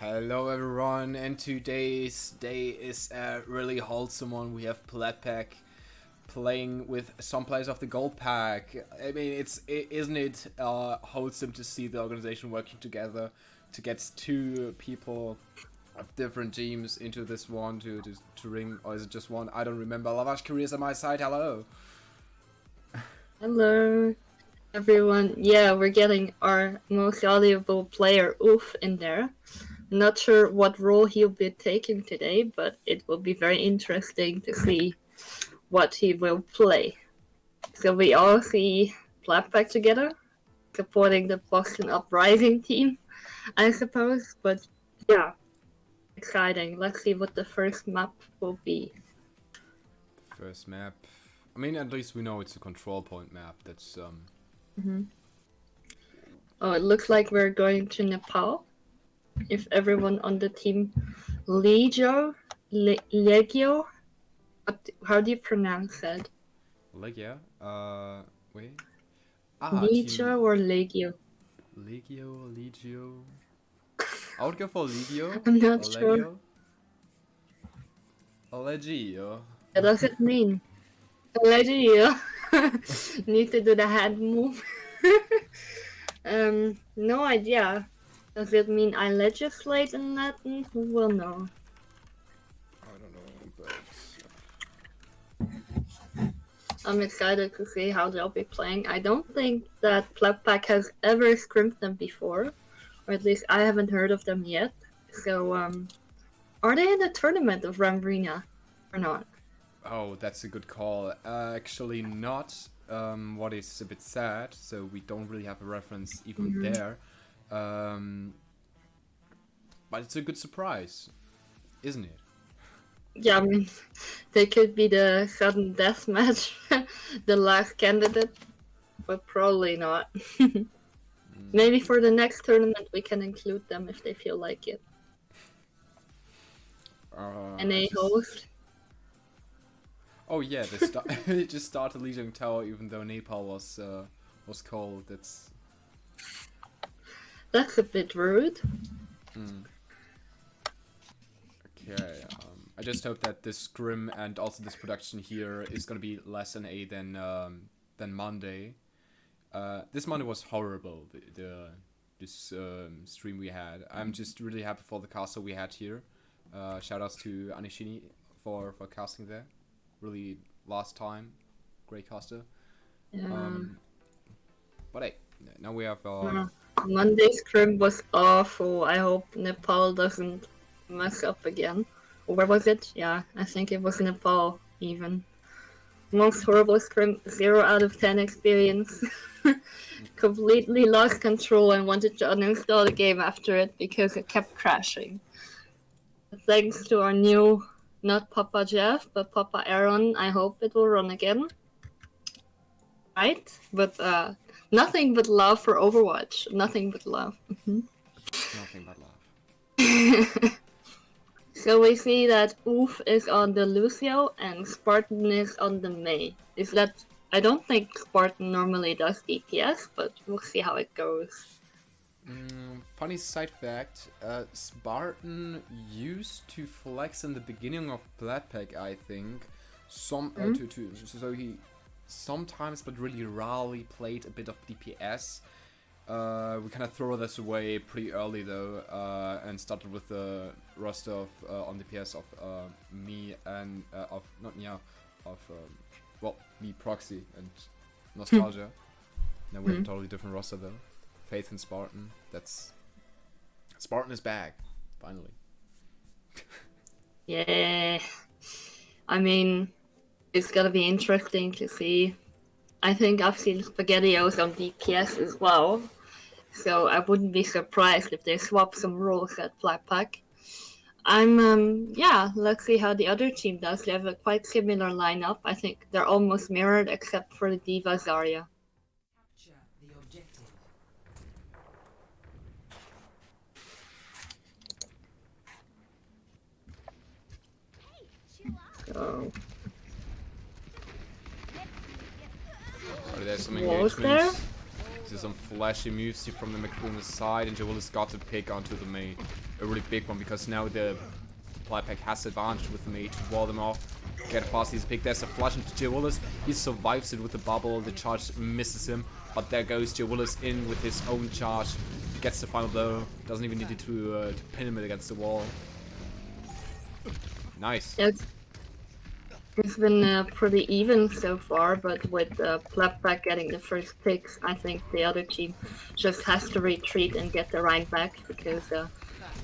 Hello everyone, and today's day is a really wholesome one. We have PlatPack playing with some players of the Gold Pack. I mean, isn't it wholesome to see the organization working together to get two people of different teams into this one to ring, or is it just one? I don't remember. Lavash Careers on my side. Hello. Hello, everyone. Yeah, we're getting our most valuable player, Oof, in there. Not sure what role he'll be taking today, but it will be very interesting to see what he will play. So we all see PlatPack together, supporting the Boston Uprising team, I suppose. But yeah, exciting. Let's see what the first map will be. First map. I mean, at least we know it's a control point map. That's Oh, it looks like we're going to Nepal. If everyone on the team Legio, Legio, how do you pronounce that? Legio. Wait. Legio Team or Legio? Legio. I would go for Legio I'm not or sure. Legio. Or Legio. What does it mean? Legio. Need to do the hand move. No idea. Does it mean I legislate in Latin? Who will know? I don't know, but I'm excited to see how they'll be playing. I don't think that PlatPack has ever scrimmed them before, or at least I haven't heard of them yet. So, are they in the tournament of Rambrina or not? oh, that's a good call. Actually, not. What is a bit sad. So we don't really have a reference even there. But it's a good surprise, isn't it? Yeah, I mean, they could be the sudden death match, the last candidate, but probably not. Maybe for the next tournament we can include them if they feel like it. And a host. Oh yeah, they just started Legion Tower even though Nepal was cold. That's a bit rude. Okay. I just hope that this scrim and also this production here is gonna be less NA than Monday. This Monday was horrible. This stream we had. I'm just really happy for the caster we had here. Shout outs to Anishini for casting there. Really last time, great caster. But hey, now we have. Monday's scrim was awful. I hope Nepal doesn't mess up again. Where was it? Yeah, I think it was Nepal even. Most horrible scrim, 0 out of 10 experience. Completely lost control and wanted to uninstall the game after it because it kept crashing. Thanks to our new, not Papa Jeff, but Papa Aaron, I hope it will run again. Right? But nothing but love for Overwatch. Nothing but love. Nothing but love. So we see that Oof is on the Lucio and Spartan is on the Mei. Is that... I don't think Spartan normally does DPS, but we'll see how it goes. Funny side fact, Spartan used to flex in the beginning of PlatPack, I think. So he sometimes, but really rarely, played a bit of DPS. We kind of throw this away pretty early though, and started with the roster of on DPS of me and me Proxy and Nostalgia. Now we have a totally different roster though. Faith and Spartan. Spartan is back, finally. Yeah, I mean, it's gonna be interesting to see. I think I've seen SpaghettiOs on DPS as well, so I wouldn't be surprised if they swap some roles at PlatPack. Let's see how the other team does. They have a quite similar lineup. I think they're almost mirrored except for the Diva Zarya. Capture the objective. So, Are there some walls engagements? there? Is into some flashy moves here from the McCree side, and Jawillis got to pick onto the Mei. A really big one, because now the PlatPack has advantage with the Mei to wall them off. Get a fast easy pick. There's a flash into Jawillis. He survives it with the bubble. The charge misses him, but there goes Jawillis in with his own charge. Gets the final blow. Doesn't even need to pin him against the wall. Nice. Yeah, it's been pretty even so far, but with PlatPack getting the first picks, I think the other team just has to retreat and get the Rhine back, because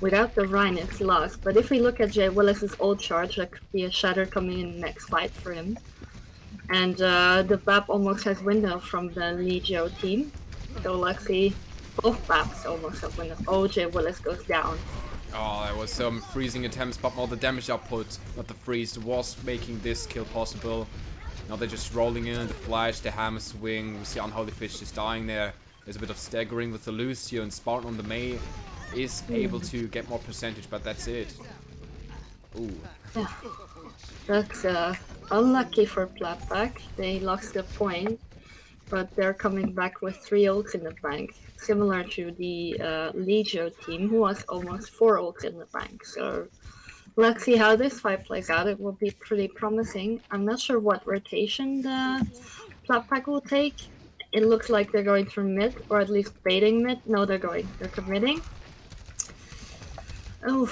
without the Rhine it's lost. But if we look at Jawillis' old charge, that could be a Shatter coming in the next fight for him. And the BAP almost has window from the Legio team. So let's see, both BAPs almost have window. Oh, Jawillis goes down. Oh, there was some freezing attempts, but more the damage output, not the freeze, was making this kill possible. Now they're just rolling in, the flash, the hammer swing. We see Unholy Fish just dying there. There's a bit of staggering with the Lucio, and Spartan on the Mei is able to get more percentage, but that's it. Ooh. Yeah. That's unlucky for PlatPack. They lost the point, but they're coming back with 3 ults in the bank, similar to the Legio team, who has almost 4 ults in the bank. So let's see how this fight plays out. It will be pretty promising. I'm not sure what rotation the PlatPack will take. It looks like they're going for mid, or at least baiting mid. No, they're committing. Oh,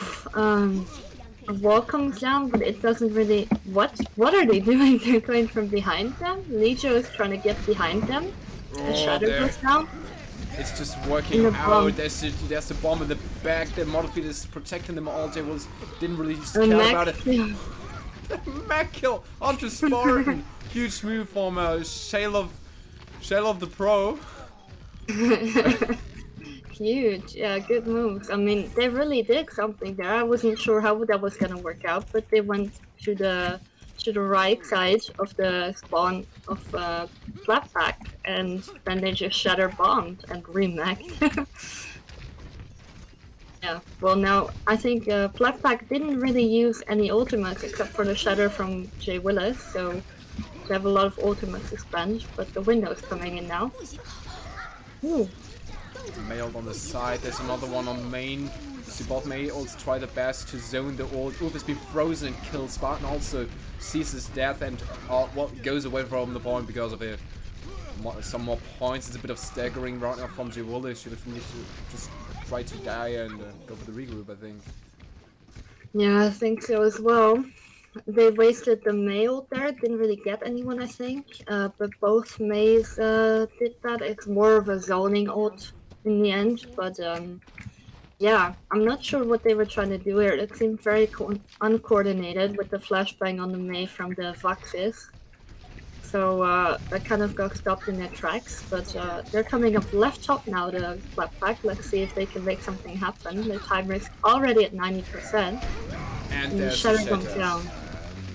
a wall comes down, but it doesn't really... What are they doing? They're going from behind them? Legio is trying to get behind them. The Shadow goes down. It's just working out. There's the bomb in the back. The model feed is protecting them all. Jawillis didn't really care about it. Mac kill onto Spartan. Huge move from Shale of the Pro. Huge, yeah, good moves. I mean, they really did something there. I wasn't sure how that was gonna work out, but they went to the right side of the spawn of PlatPack, and then they just shatter bombed and remake. Yeah, well now I think PlatPack didn't really use any ultimates except for the shatter from Jawillis, so they have a lot of ultimates to spend, but the window's coming in now. Ooh. Mailed on the side, there's another one on main. So both Mei ults try the best to zone the ult. Oof has been frozen and killed. Spartan also sees his death and goes away from the point because of it. Some more points. It's a bit of staggering right now from Jawillis. Should have needed to just try to die and go for the regroup, I think. Yeah, I think so as well. They wasted the Mei ult there, didn't really get anyone, I think. But both Meis did that. It's more of a zoning ult in the end, but yeah, I'm not sure what they were trying to do here. It seemed very uncoordinated with the flashbang on the Mei from the Vaxis. So that kind of got stopped in their tracks, but they're coming up left top now, the PlatPack. Let's see if they can make something happen. The timer is already at 90%. And there's Shadow comes down.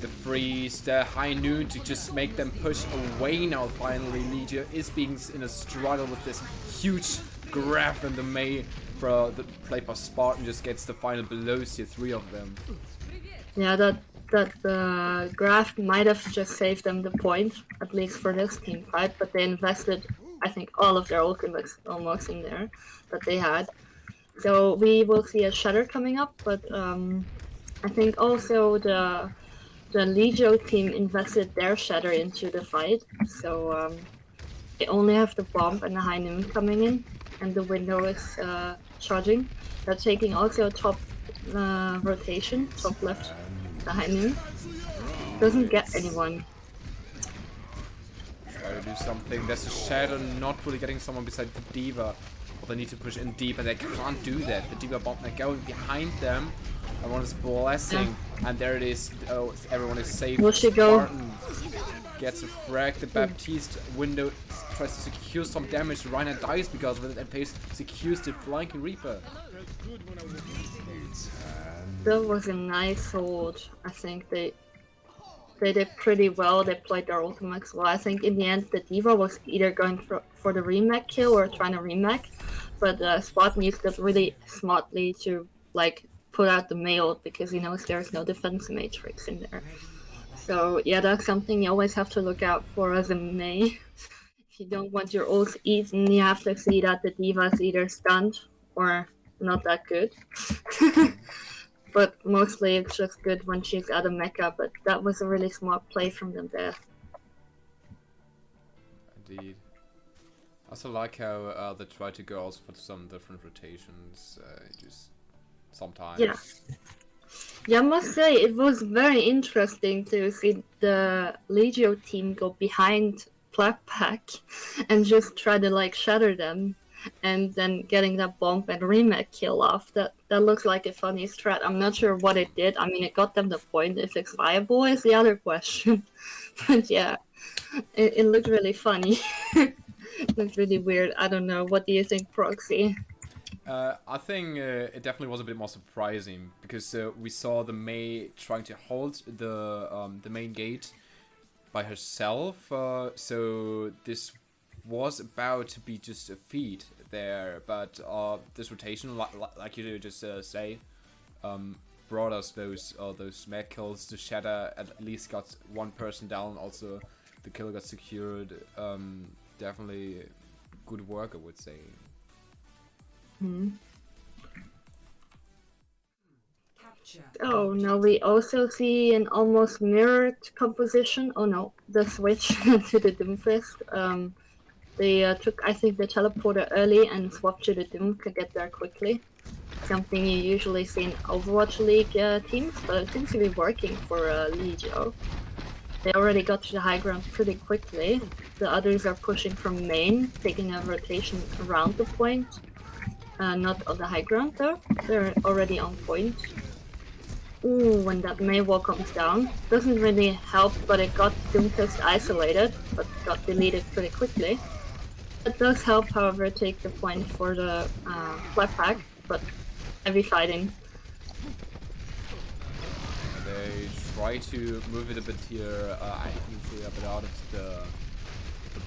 The freeze, the high noon to just make them push away now. Finally, Legio is being in a struggle with this huge grab, and the Mei for the play by Spartan just gets the final blows here, 3 of them. Yeah, that graph might have just saved them the point, at least for this team fight, but they invested, I think, all of their ultimates almost in there that they had. So we will see a Shatter coming up, but I think also the Legio team invested their Shatter into the fight, so they only have the bomb and the high noon coming in, and the window is charging. They're taking also a top rotation, top left, the high noon. Doesn't get anyone. Try to do something. There's a Shadow not really getting someone beside the Diva. But they need to push in deep, and they can't do that. The Diva bomb, they're going behind them. Everyone is blessing, and there it is. Oh, everyone is safe. Will she go? Gets a frag. The Baptiste window tries to secure some damage. Reiner dies because of it, and Pace secures the flanking Reaper. That was a nice hold. I think they did pretty well. They played their ultimates well. I think in the end the Diva was either going for the remake kill or trying to remake, but Spot used it really smartly to like put out the mail because he knows there's no defense matrix in there. So yeah, that's something you always have to look out for as a Mei. If you don't want your ult eaten, you have to see that the diva's either stunned or not that good. But mostly it's just good when she's out of mecha, but that was a really smart play from them there. Indeed. I also like how they try to go also for some different rotations, just sometimes. Yeah. Yeah, I must say, it was very interesting to see the Legio team go behind PlatPack and just try to like shatter them, and then getting that bomb and remake kill off. That looks like a funny strat. I'm not sure what it did. I mean, it got them the point. If it's viable is the other question. But yeah, it looked really funny. It looked really weird. I don't know. What do you think, Proxy? I think it definitely was a bit more surprising because we saw the Mei trying to hold the main gate by herself. So this was about to be just a feat there, but this rotation, like you just say, brought us those mech kills. The shatter at least got one person down. Also, the kill got secured. Definitely good work, I would say. Capture. Oh, now we also see an almost mirrored composition. Oh no, the switch to the Doomfist. They took, I think, the teleporter early and swapped to the Doom to get there quickly. Something you usually see in Overwatch League teams, but it seems to be working for Legio. They already got to the high ground pretty quickly. The others are pushing from main, taking a rotation around the point. Not on the high ground though, they're already on point. Ooh, when that Mei wall comes down, doesn't really help, but it got Doomfist isolated, but got deleted pretty quickly. It does help, however, take the point for the PlatPack, but heavy fighting. They try to move it a bit here, usually a bit out of the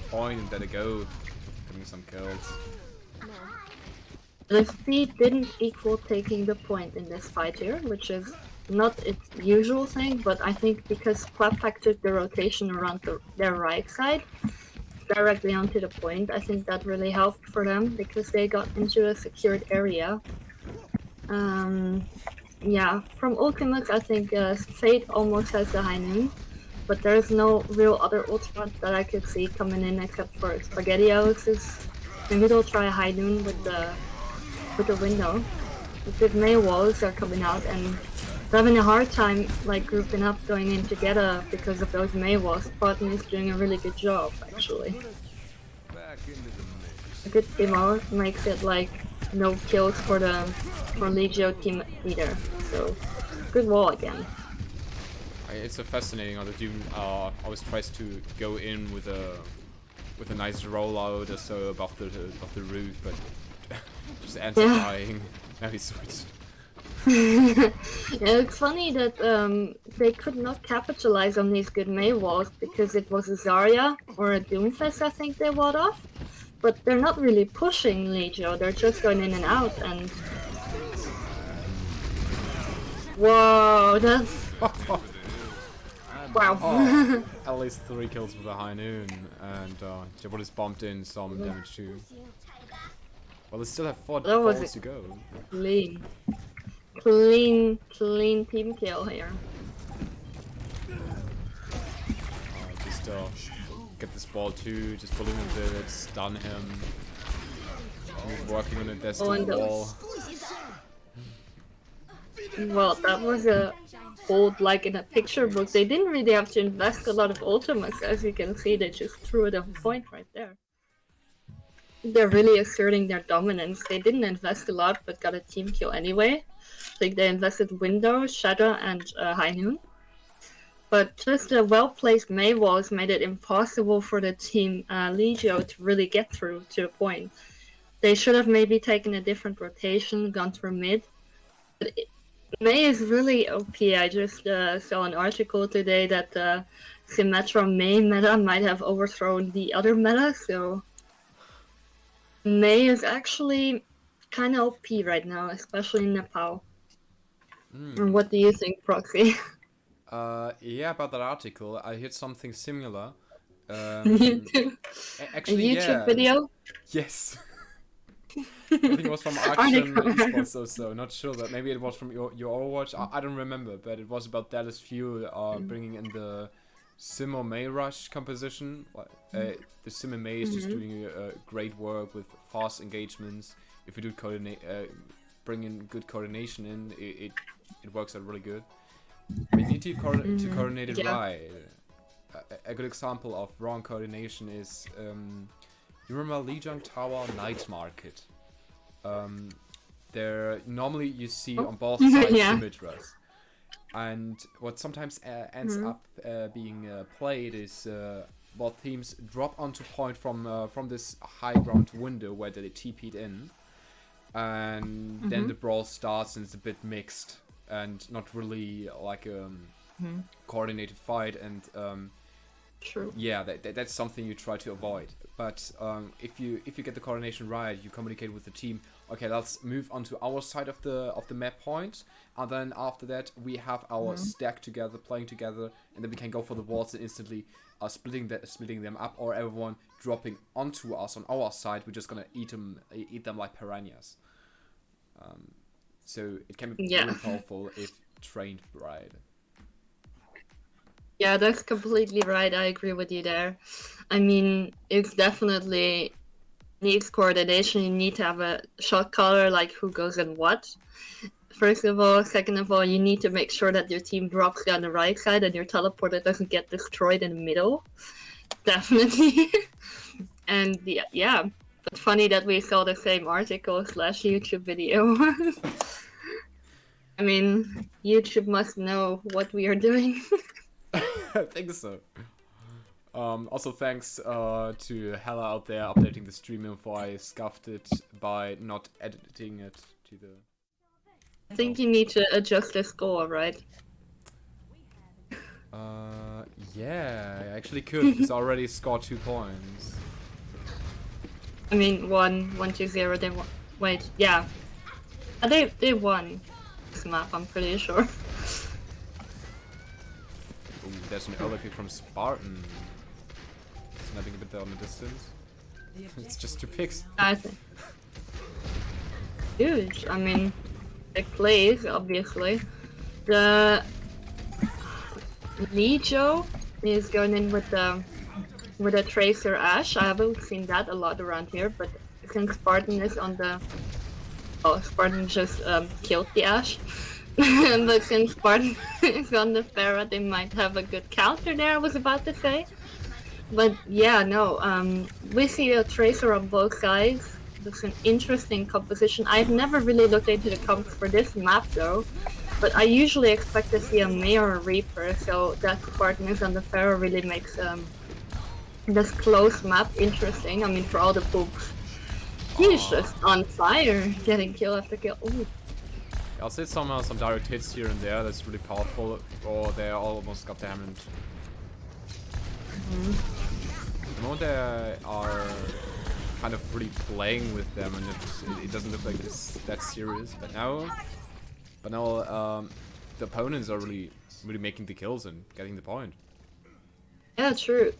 point, and let it go, getting some kills. The speed didn't equal taking the point in this fight here, which is not its usual thing, but I think because PlatPack took the rotation around their right side, directly onto the point, I think that really helped for them because they got into a secured area. Yeah, from ultimates, I think Fate almost has the high noon, but there's no real other ultimate that I could see coming in except for SpaghettiOs. Maybe they'll try a high noon with the window. The big Mei walls are coming out, and they're having a hard time like grouping up, going in together because of those Mei walls. Spartan is doing a really good job, actually. A good demo makes it like no kills for Legio team either. So good wall again. It's so fascinating how the Doom always tries to go in with a nice rollout or so above the roof, but just ends up dying. Now he switched. Yeah, it's funny that they could not capitalize on these good Mei walls because it was a Zarya or a Doomfist, I think they walled off. But they're not really pushing Legio, they're just going in and out, and... Whoa, that's... Wow. Oh, at least 3 kills with a high noon, and Jabot is bumped in some damage too. Well, they still have 4 falls to go. Clean team kill here. Just get this ball too, just pull him into it, stun him. He's working on it, there's the wall. Well, that was a hold like in a picture book. They didn't really have to invest a lot of ultimates, as you can see, they just threw it on point right there. They're really asserting their dominance. They didn't invest a lot, but got a team kill anyway. I think they invested Window, Shadow, and High Noon. But just the well-placed Mei walls made it impossible for the team Legio to really get through to the point. They should have maybe taken a different rotation, gone for mid. But Mei is really OP. I just saw an article today that Symmetra Mei meta might have overthrown the other meta, so Mei is actually kind of OP right now, especially in Nepal. And what do you think, Proxy? Yeah, about that article, I heard something similar. Me too. A Actually, YouTube yeah. video? Yes. I think it was from Are they Action Esports also. Not sure, but maybe it was from your Overwatch. I don't remember, but it was about Dallas Fuel bringing in the Sim or May Rush composition. The Sim and May is just doing great work with fast engagements. If you do bring in good coordination in, it works out really good. But you need to coordinate it right. A good example of wrong coordination is you remember Legio Tower Night Market? There normally you see on both sides Symmetras. And what sometimes ends up being played is both teams drop onto point from this high ground window where they TP'd in, and then the brawl starts and it's a bit mixed and not really like a coordinated fight. And True. yeah, that's something you try to avoid. But if you get the coordination right, you communicate with the team. Okay, let's move onto our side of the map point, and then after that we have our stack together, playing together, and then we can go for the walls and instantly splitting them up, or everyone dropping onto us on our side. We're just gonna eat them like piranhas. So it can be really powerful if trained right. Yeah, that's completely right. I agree with you there. I mean, it's definitely needs coordination. You need to have a shot caller, like who goes in what. First of all. Second of all, you need to make sure that your team drops down the right side and your teleporter doesn't get destroyed in the middle. Definitely. And yeah, but funny that we saw the same article / YouTube video. I mean, YouTube must know what we are doing. I think so. Also thanks to Hella out there updating the stream info. I scuffed it by not editing it to the... I think you need to adjust the score, right? Yeah, I actually could, because I already scored 2 points. I mean, 1-2-0, they won. Wait, yeah. They won this map, I'm pretty sure. Ooh, there's an early pick from Spartan. Sniping a bit there on the distance. It's just 2 picks. I think. Huge. I mean, big plays, obviously. The Legio is going in with a Tracer Ash. I haven't seen that a lot around here, but since Spartan is on the... Oh, Spartan just killed the Ash. But since Spartan is on the Pharah, they might have a good counter there, I was about to say. But yeah, no, we see a Tracer on both sides. It's an interesting composition. I've never really looked into the comps for this map though, but I usually expect to see a May or a Reaper, so that Spartan is on the Pharah really makes this close map interesting. I mean, for all the poops. He's just on fire, getting kill after kill. Ooh. I'll say some direct hits here and there, that's really powerful, or they almost got damaged. The moment they are kind of really playing with them, and it doesn't look like it's that serious. But now the opponents are really making the kills and getting the point. Yeah, true.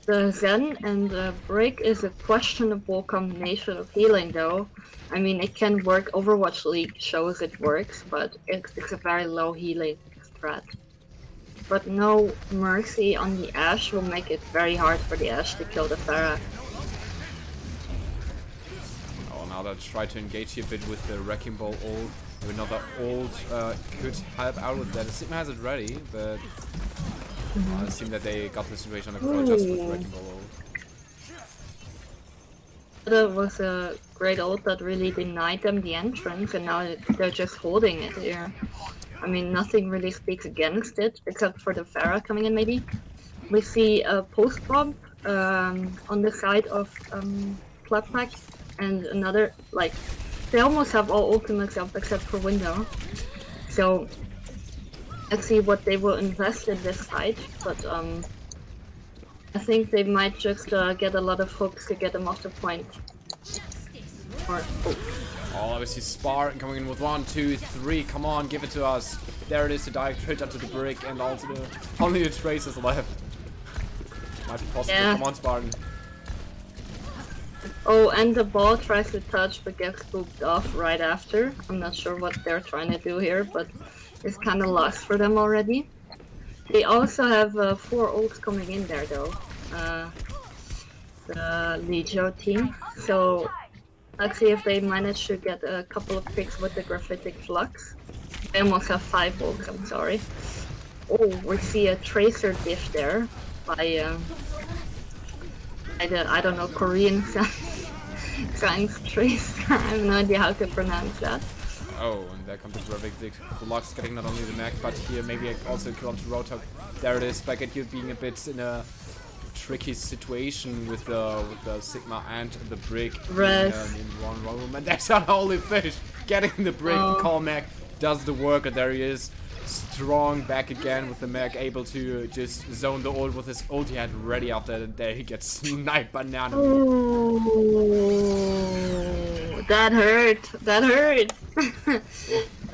The Zen and the Break is a questionable combination of healing though. I mean, it can work. Overwatch League shows it works, but it's a very low healing strat. But no Mercy on the Ashe will make it very hard for the Ashe to kill the Pharah. Oh, now they try to engage here a bit with the Wrecking Ball ult. Another ult could help out with that. Sigma has it ready, but it seems that they got the situation under control just with Wrecking Ball ult. That was a great ult that really denied them the entrance, and now they're just holding it here. I mean, nothing really speaks against it, except for the Pharah coming in maybe. We see a post bomb on the side of PlatPack, and another, like, they almost have all ultimates up except for Window. So, let's see what they will invest in this fight, but I think they might just get a lot of hooks to get them off the point. Or, Oh, obviously Spartan coming in with 1, 2, 3. Come on, give it to us. There it is, the direct hit onto the brick, and also only the Tracers left. Might be possible. Yeah. Come on, Spartan. Oh, and the ball tries to touch but gets booped off right after. I'm not sure what they're trying to do here, but it's kind of lost for them already. They also have 4 ults coming in there though. The Legio team. So let's see if they manage to get a couple of picks with the graphitic flux. They almost have 5 ults, I'm sorry. Oh, we see a tracer diff there by the, I don't know, Korean science tracer. I have no idea how to pronounce that. Oh, and there comes the graphic flux getting not only the mech, but here maybe also kill onto Rotok. There it is, back at you being a bit in a tricky situation with the Sigma and the brick in one room, and that's unholy fish getting the brick. Call mech does the work, and there he is, strong back again with the mech, able to just zone the ult with his ult he had ready. After that, there he gets sniped by Nano. Oh, that hurt. That hurt.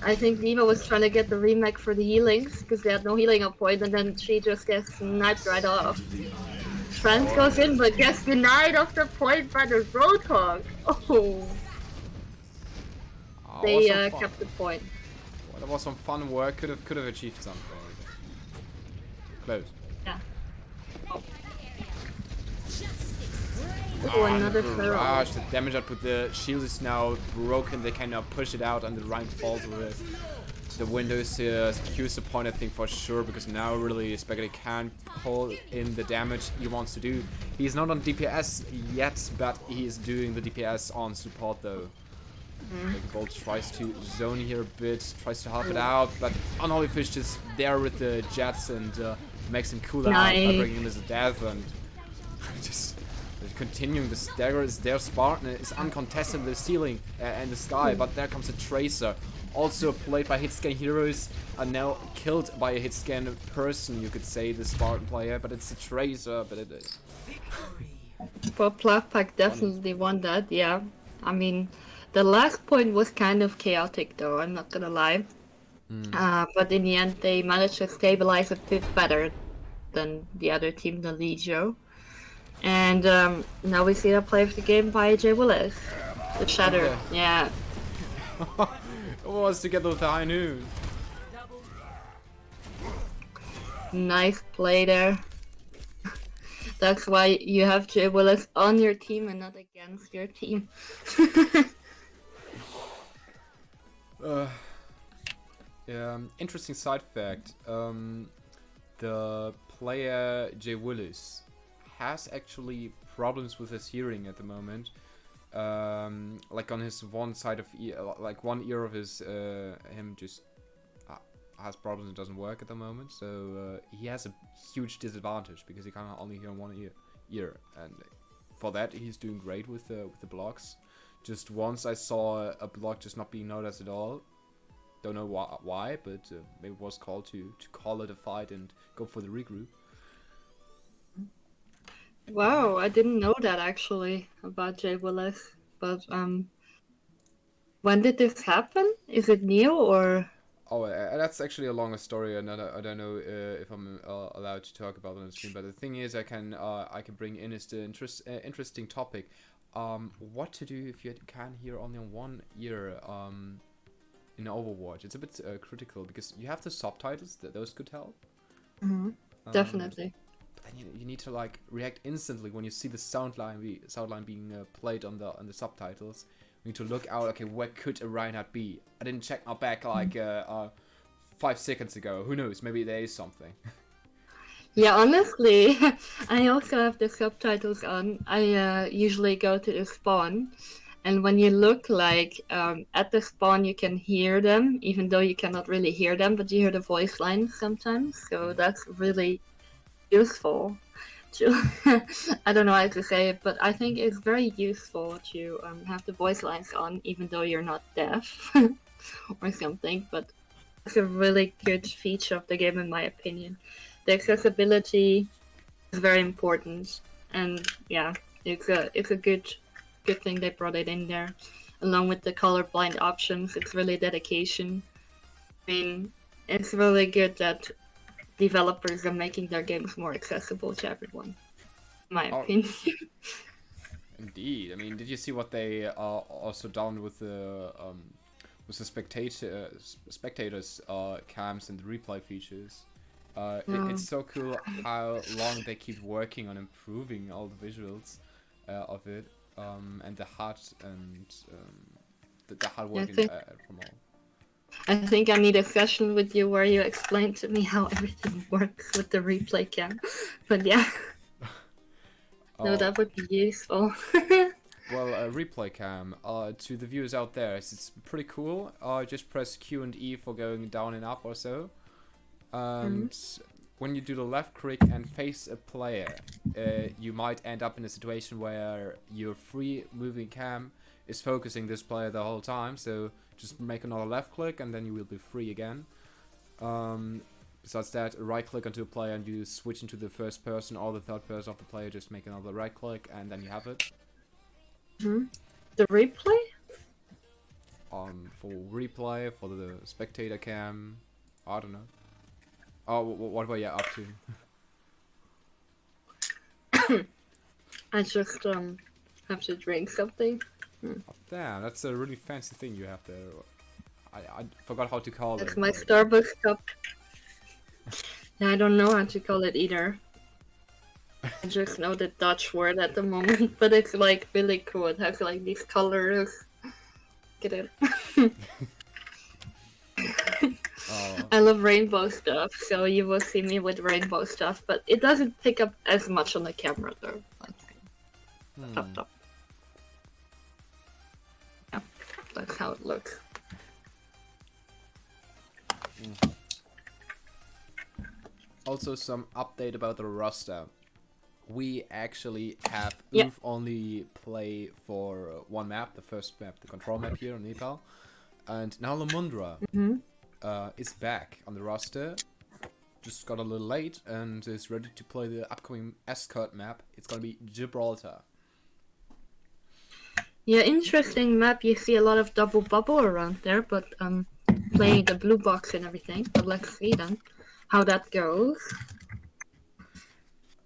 I think Diva was trying to get the remake for the healings because they had no healing up point, and then she just gets sniped right off. Trans goes in, but gets denied off the point by the Roadhog. Oh. They kept the point. Well, that was some fun work. Could have achieved something. Close. Yeah. Oh, another barrage. The damage output. The shield is now broken. They can now push it out, and the Ryan falls with it. The Windows secures the point, I think, for sure, because now really Spaghetti can pull in the damage he wants to do. He's not on DPS yet, but he is doing the DPS on support though. Bolt tries to zone here a bit, tries to help it out, but Unholy Fish is there with the jets and makes him cool out by bringing him to death, and just continuing the stagger is there. Spartan is uncontested in the ceiling and the sky, but there comes a Tracer, also played by hitscan heroes, and now killed by a hitscan person, you could say, the Spartan player, but it's a Tracer, but it is. Well, PlatPack definitely won that, yeah. I mean, the last point was kind of chaotic though, I'm not gonna lie. But in the end they managed to stabilize a bit better than the other team, the Legio. And now we see a play of the game by Jay Willis. The Shatter, Okay. yeah. It was together with the high noon. Nice play there. That's why you have Jay Willis on your team and not against your team. Yeah, interesting side fact. The player Jay Willis has actually problems with his hearing at the moment. Like on his one side of ear, like one ear of his him just has problems and doesn't work at the moment. So he has a huge disadvantage because he can only hear one ear, and for that he's doing great with the blocks. Just once I saw a block just not being noticed at all. Don't know why, but maybe it was called to call it a fight and go for the regroup. Wow, I didn't know that actually about Jay Willis. But when did this happen? Is it new or? Oh, that's actually a longer story, and I don't know if I'm allowed to talk about it on the stream. But the thing is, I can bring in is the interesting topic. What to do if you can hear only on one ear in Overwatch? It's a bit critical because you have the subtitles; those could help. Definitely. But then you need to like react instantly when you see the sound line being played on the subtitles. You need to look out. Okay, where could a Reinhardt be? I didn't check my back like 5 seconds ago. Who knows? Maybe there is something. Yeah, honestly, I also have the subtitles on. I usually go to the spawn, and when you look like at the spawn, you can hear them, even though you cannot really hear them, but you hear the voice lines sometimes. So that's really useful. I don't know how to say it, but I think it's very useful to have the voice lines on, even though you're not deaf or something. But it's a really good feature of the game, in my opinion. The accessibility is very important, and yeah, it's a good thing they brought it in there, along with the colorblind options. It's really dedication. I mean, it's really good that developers are making their games more accessible to everyone. my Oh, opinion. indeed. I mean, did you see what they are also done with the spectators cams and the replay features? It's No. so cool how long they keep working on improving all the visuals of it, and the the hard I work think from all. I think I need a session with you where you explain to me how everything works with the replay cam. But yeah, no, Uh, that would be useful. well, replay cam to the viewers out there, it's pretty cool. Just press Q and E for going down and up or so. And when you do the left click and face a player, you might end up in a situation where your free moving cam is focusing this player the whole time. So just make another left click and then you will be free again. Besides that, a right click onto a player and you switch into the first person or the third person of the player. Just make another right click and then you have it. The replay? For replay, for the spectator cam, I don't know. Oh, what were you up to? I just have to drink something. Oh, damn, that's a really fancy thing you have there. I forgot how to call it. It's my Starbucks cup. Yeah, I don't know how to call it either. I just know the Dutch word at the moment, but it's like really cool. It has like these colors. Get it? I love rainbow stuff, so you will see me with rainbow stuff, but it doesn't pick up as much on the camera though. Like, top. Yeah, that's how it looks. Also, some update about the roster. We actually have Yeah. Oof only play for one map, the first map, the control map here on Nepal. And now Lamundra is back on the roster. Just got a little late and is ready to play the upcoming escort map. It's gonna be Gibraltar. Yeah, interesting map. You see a lot of double bubble around there, but playing the blue box and everything. But let's see then how that goes.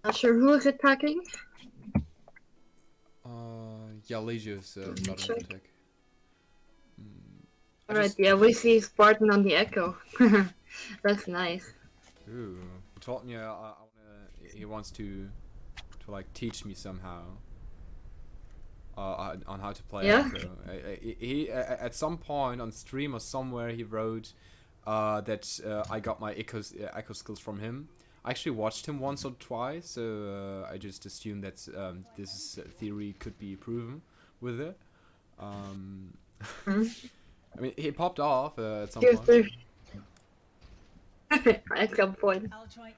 Not sure who is attacking. Yeah, Legio's starting to attack. Alright, yeah, we see Spartan on the Echo. That's nice. Ooh, he told me he wants to like teach me somehow on how to play Yeah? Echo. He at some point on stream or somewhere he wrote that I got my Echo skills from him. I actually watched him once or twice, so I just assumed that this theory could be proven with it. I mean, he popped off at some point. At some point. I'll try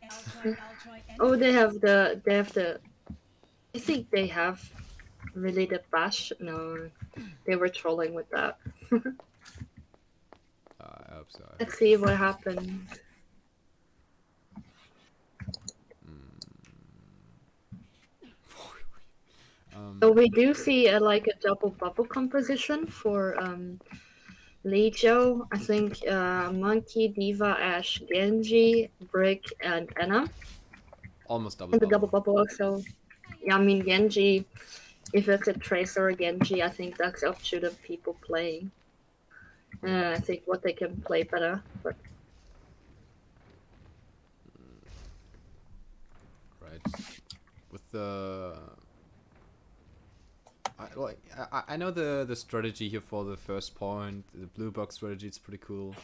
Oh, they have the. I think they have really the bash. No, they were trolling with that. I hope so. Let's see what happened. So we do see like a double bubble composition for Legio. I think Monkey, Diva, Ash, Genji, Brick, and Anna. Almost double And the double bubble. bubble also. Yeah, I mean Genji. If it's a Tracer or Genji, I think that's up to the people playing. I think what they can play better. But Right. With the I know the strategy here for the first point, the blue box strategy. It's pretty cool.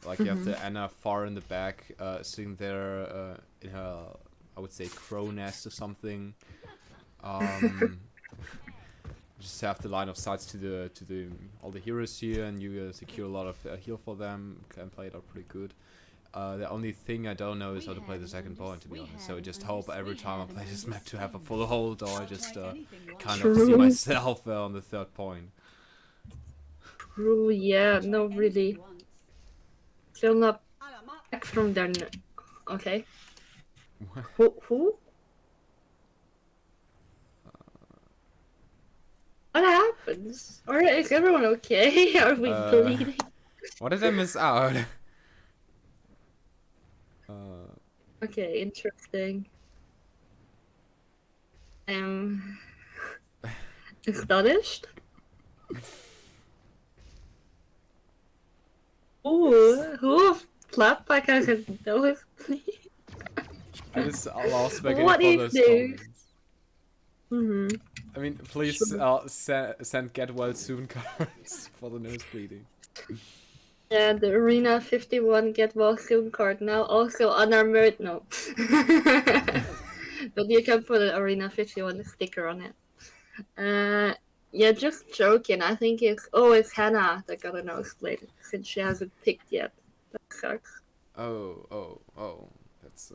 Like you have the Anna far in the back, sitting there in her, I would say, crow nest or something. Just have the line of sights to the all the heroes here, and you secure a lot of heal for them. Can play it out pretty good. The only thing I don't know is how to play the second point, to be honest. So I just hope every time I play this map to have a full hold, or I just kind of see myself on the third point. True, yeah, no, really. Still not back from their. Okay. Who? What happens? Or is everyone okay? Are we bleeding? What did I miss out? Okay, interesting. I'm astonished. Ooh, who PlatPack has a nosebleed? I just lost spaghetti What for if those they? comments. Hmm. I mean, please Sure. send get well soon cards for the nose bleeding. Yeah, the Arena 51 get well soon card now also unarmored. No. But you can put an Arena 51 sticker on it. Yeah, just joking. I think it's Hannah that got a nosebleed since she hasn't picked yet. That sucks. Oh. That's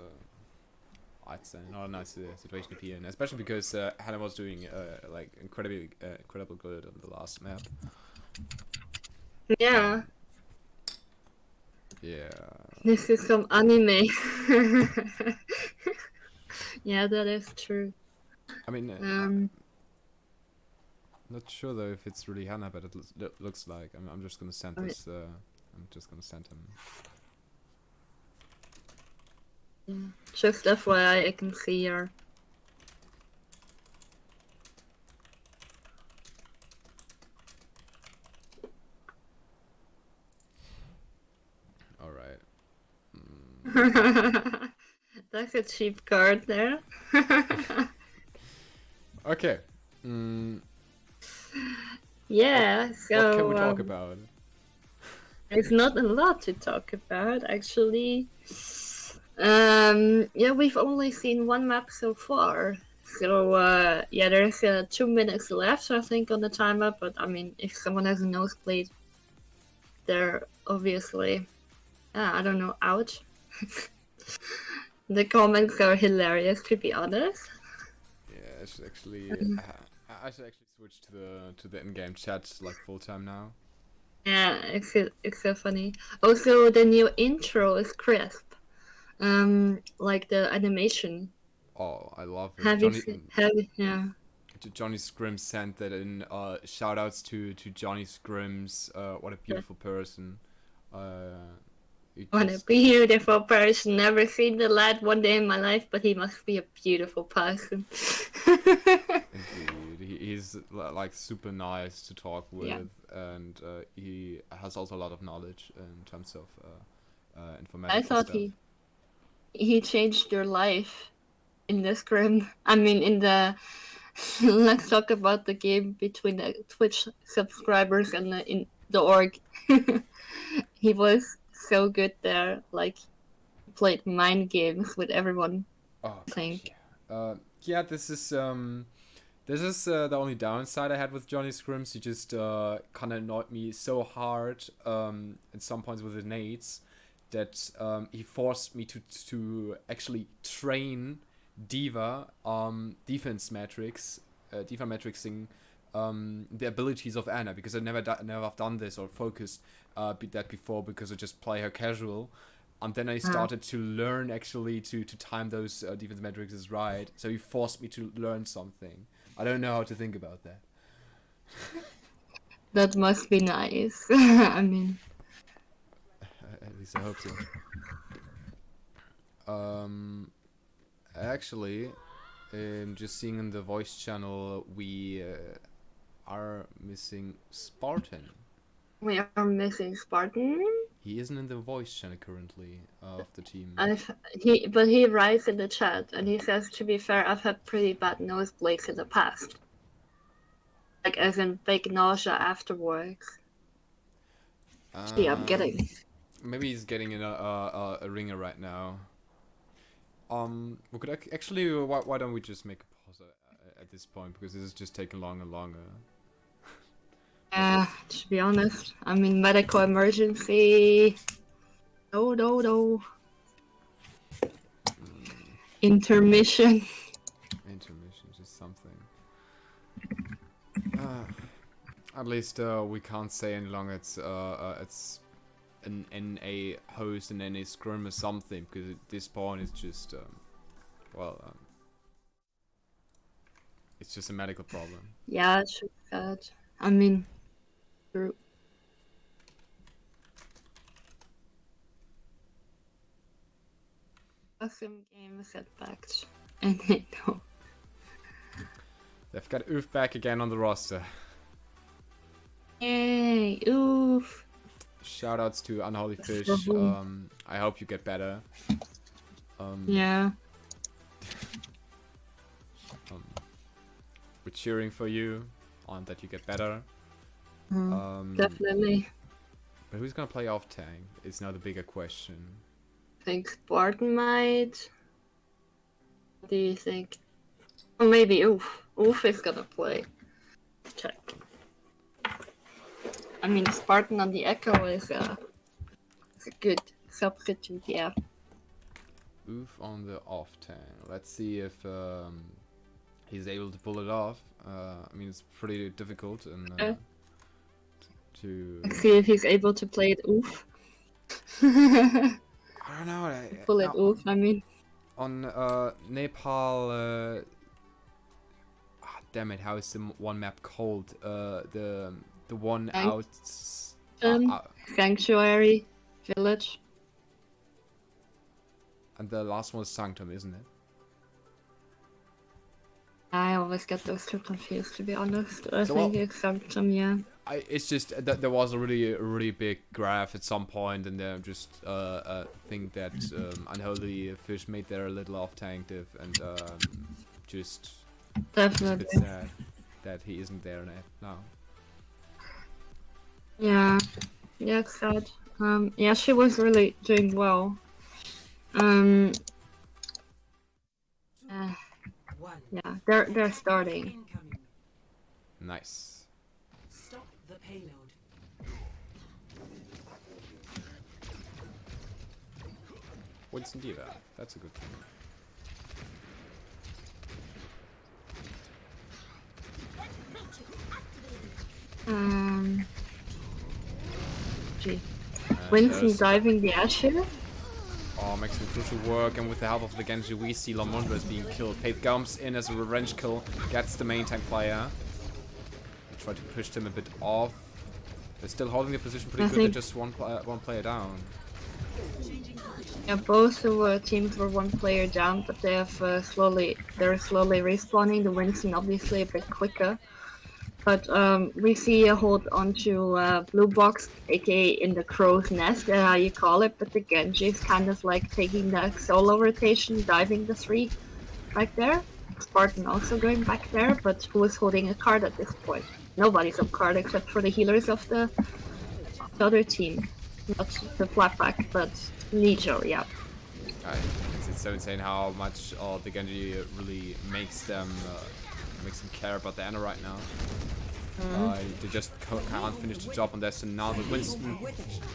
I'd say not a nice situation to be in, especially because Hannah was doing like incredible good on the last map. Yeah, Yeah. this is some anime. Yeah, that is true. I mean, Um, not sure though if it's really Hannah, but it looks like. I'm just gonna send Alright. this. I'm just gonna send him. yeah. Just FYI, I can see her. All right. That's a cheap card there. Okay. Mm, Yeah, what can we so talk about? there's not a lot to talk about actually. Yeah, we've only seen one map so far. So yeah, there's 2 minutes left, I think, on the timer. But I mean, if someone has a nosebleed, they're obviously, I don't know, ouch. The comments are hilarious, to be honest. Yeah, I should actually. I should actually switch to the in-game chat like full time now. Yeah, it's so funny. Also, the new intro is crisp. Like the animation. Oh, I love it. Have you seen? Yeah. Johnny Scrims sent that in. Shout outs to Johnny Scrims. What a beautiful person. It What a just beautiful person. Never seen the lad one day in my life, but he must be a beautiful person. indeed he's like super nice to talk Yeah. with, and he has also a lot of knowledge in terms of I informatics and thought stuff. he changed your life in the scrim. I mean, in the let's talk about the game between the Twitch subscribers and in the org. He was so good there. Like, played mind games with everyone. Oh I gosh, think. yeah. Yeah, this is the only downside I had with Johnny Scrims. He just kind of annoyed me so hard at some points with the nades that he forced me to actually train Diva defense metrics, Diva metrixing the abilities of Anna, because I never have done this or focused that before, because I just play her casual. And then I started to learn actually to time those defense metrics is right. So he forced me to learn something. I don't know how to think about that. That must be nice. I mean, At least I hope so. Actually, just seeing in the voice channel, we are missing Spartan. we are missing Spartan. He isn't in the voice channel currently of the team. But he writes in the chat and he says, to be fair, I've had pretty bad nosebleeds in the past. Like, as in big nausea afterwards. See, I'm getting. Maybe he's getting in a ringer right now. We could actually. Why don't we just make a pause at this point, because this is just taking longer and longer. Yeah, to be honest, I mean, medical emergency. No. Intermission. Intermission, just something. At least we can't say any longer it's an NA host and NA scrum or something, because at this point it's just it's just a medical problem. Yeah, it's sad. I mean, true. Awesome game setbacks. And I know. They've got Oof back again on the roster. Yay! Oof. Shoutouts to Unholy Fish. Mhm. I hope you get better. Yeah. We're cheering for you on that you get better. Definitely. But who's gonna play off tank is now the bigger question. I think Spartan might. What do you think? Or maybe Oof. Oof is gonna play. Check. I mean, Spartan on the Echo is a good substitute, yeah. Oof on the off tank. Let's see if he's able to pull it off. I mean, it's pretty difficult and to. Let's see if he's able to play it Oof. I don't know. Pull it Oof, I mean. On Nepal. Damn it! How is the one map called? The one out. Sanctuary Village. And the last one is Sanctum, isn't it? I always get those two confused, to be honest. I So think it's Sanctum, yeah. It's just that there was a really big graph at some point, and I just think that Unholy Fish made their little off tank div, and just Definitely. it's a bit sad that he isn't there now. Yeah, yeah, it's sad. Yeah, she was really doing well. Yeah, they're starting. Incoming. Nice. Stop the payload. Winston Diva, that's a good thing. Gee. Winston there's- diving the Ash here? Oh, makes some crucial work, and with the help of the Genji, we see Lamondra is being killed. Faith comes in as a revenge kill, gets the main tank player. They try to push him a bit off. They're still holding the position pretty good. They're just one player down. Yeah, both teams were one player down, but they have they're slowly respawning. The Winston obviously a bit quicker. But we see a hold onto blue box, aka in the crow's nest, how you call it. But the Genji is kind of like taking the solo rotation, diving the 3 right there. Spartan also going back there, but who is holding a card at this point? Nobody's on card except for the healers of the other team. Not the PlatPack, but Legio, yeah. It's so insane how much the Genji really makes them care about the Ana right now. They just can't finish the job on this, and now the Winston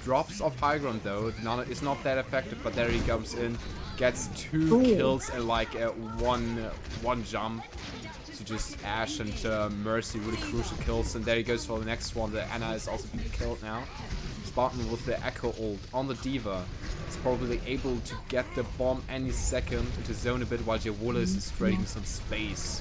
drops off high ground though. Nana is not that effective, but there he comes in, gets 2 kills and like one jump. So just Ash and Mercy, really crucial kills, and there he goes for the next one. The Ana is also being killed now. Spartan with the Echo ult on the Diva is probably able to get the bomb any second into zone a bit while Jawulis is trading some space.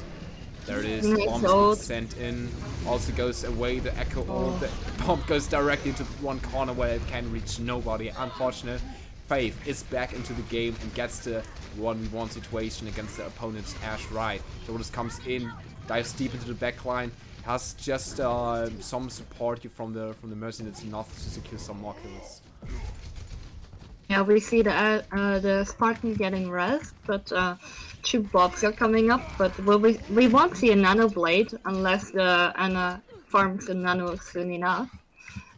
There it is, the bomb has been sent in, also goes away, the Echo ult, the bomb goes directly into one corner where it can reach nobody. Unfortunate. Faith is back into the game and gets the 1v1 situation against the opponent's Ash right. Jawulis comes in, dives deep into the backline, has just some support here from the Mercy, and it's enough to secure some more kills. Yeah, we see the Spartan getting res, but 2 bobs are coming up. But we won't see a nano blade unless the Ana farms the nano soon enough.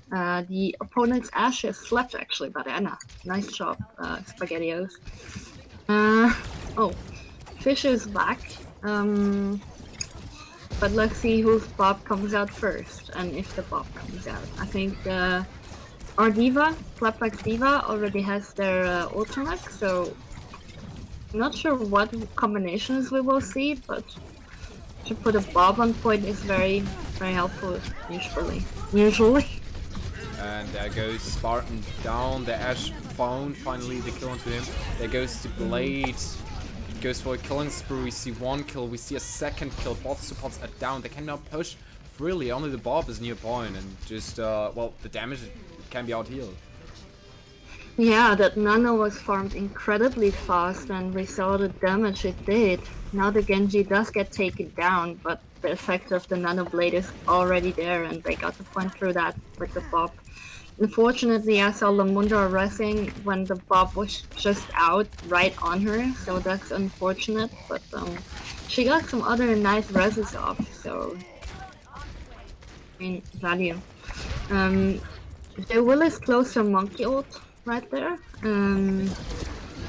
The opponent's Ash is slept actually by the Ana. Nice job, SpaghettiOs. Oh, Fish is back. But let's see whose Bob comes out first, and if the Bob comes out. I think our Diva, PlatPack Diva, already has their ultimate, so I'm not sure what combinations we will see, but to put a Bob on point is very, very helpful, usually. And there goes Spartan down, the Ash found finally the kill onto him. There goes the Blade. Goes for a killing spree. We see 1 kill, we see a 2nd kill. Both supports are down. They can now push freely. Only the Bob is near point, and just well, the damage can be out healed. Yeah, that nano was farmed incredibly fast, and we saw the damage it did. Now the Genji does get taken down, but the effect of the Nano Blade is already there, and they got the point through that with the Bob. Unfortunately, I saw Lamunda resing when the Bob was just out right on her, so that's unfortunate, but she got some other nice reses off, so I mean, value. The Will is close to Monkey ult right there.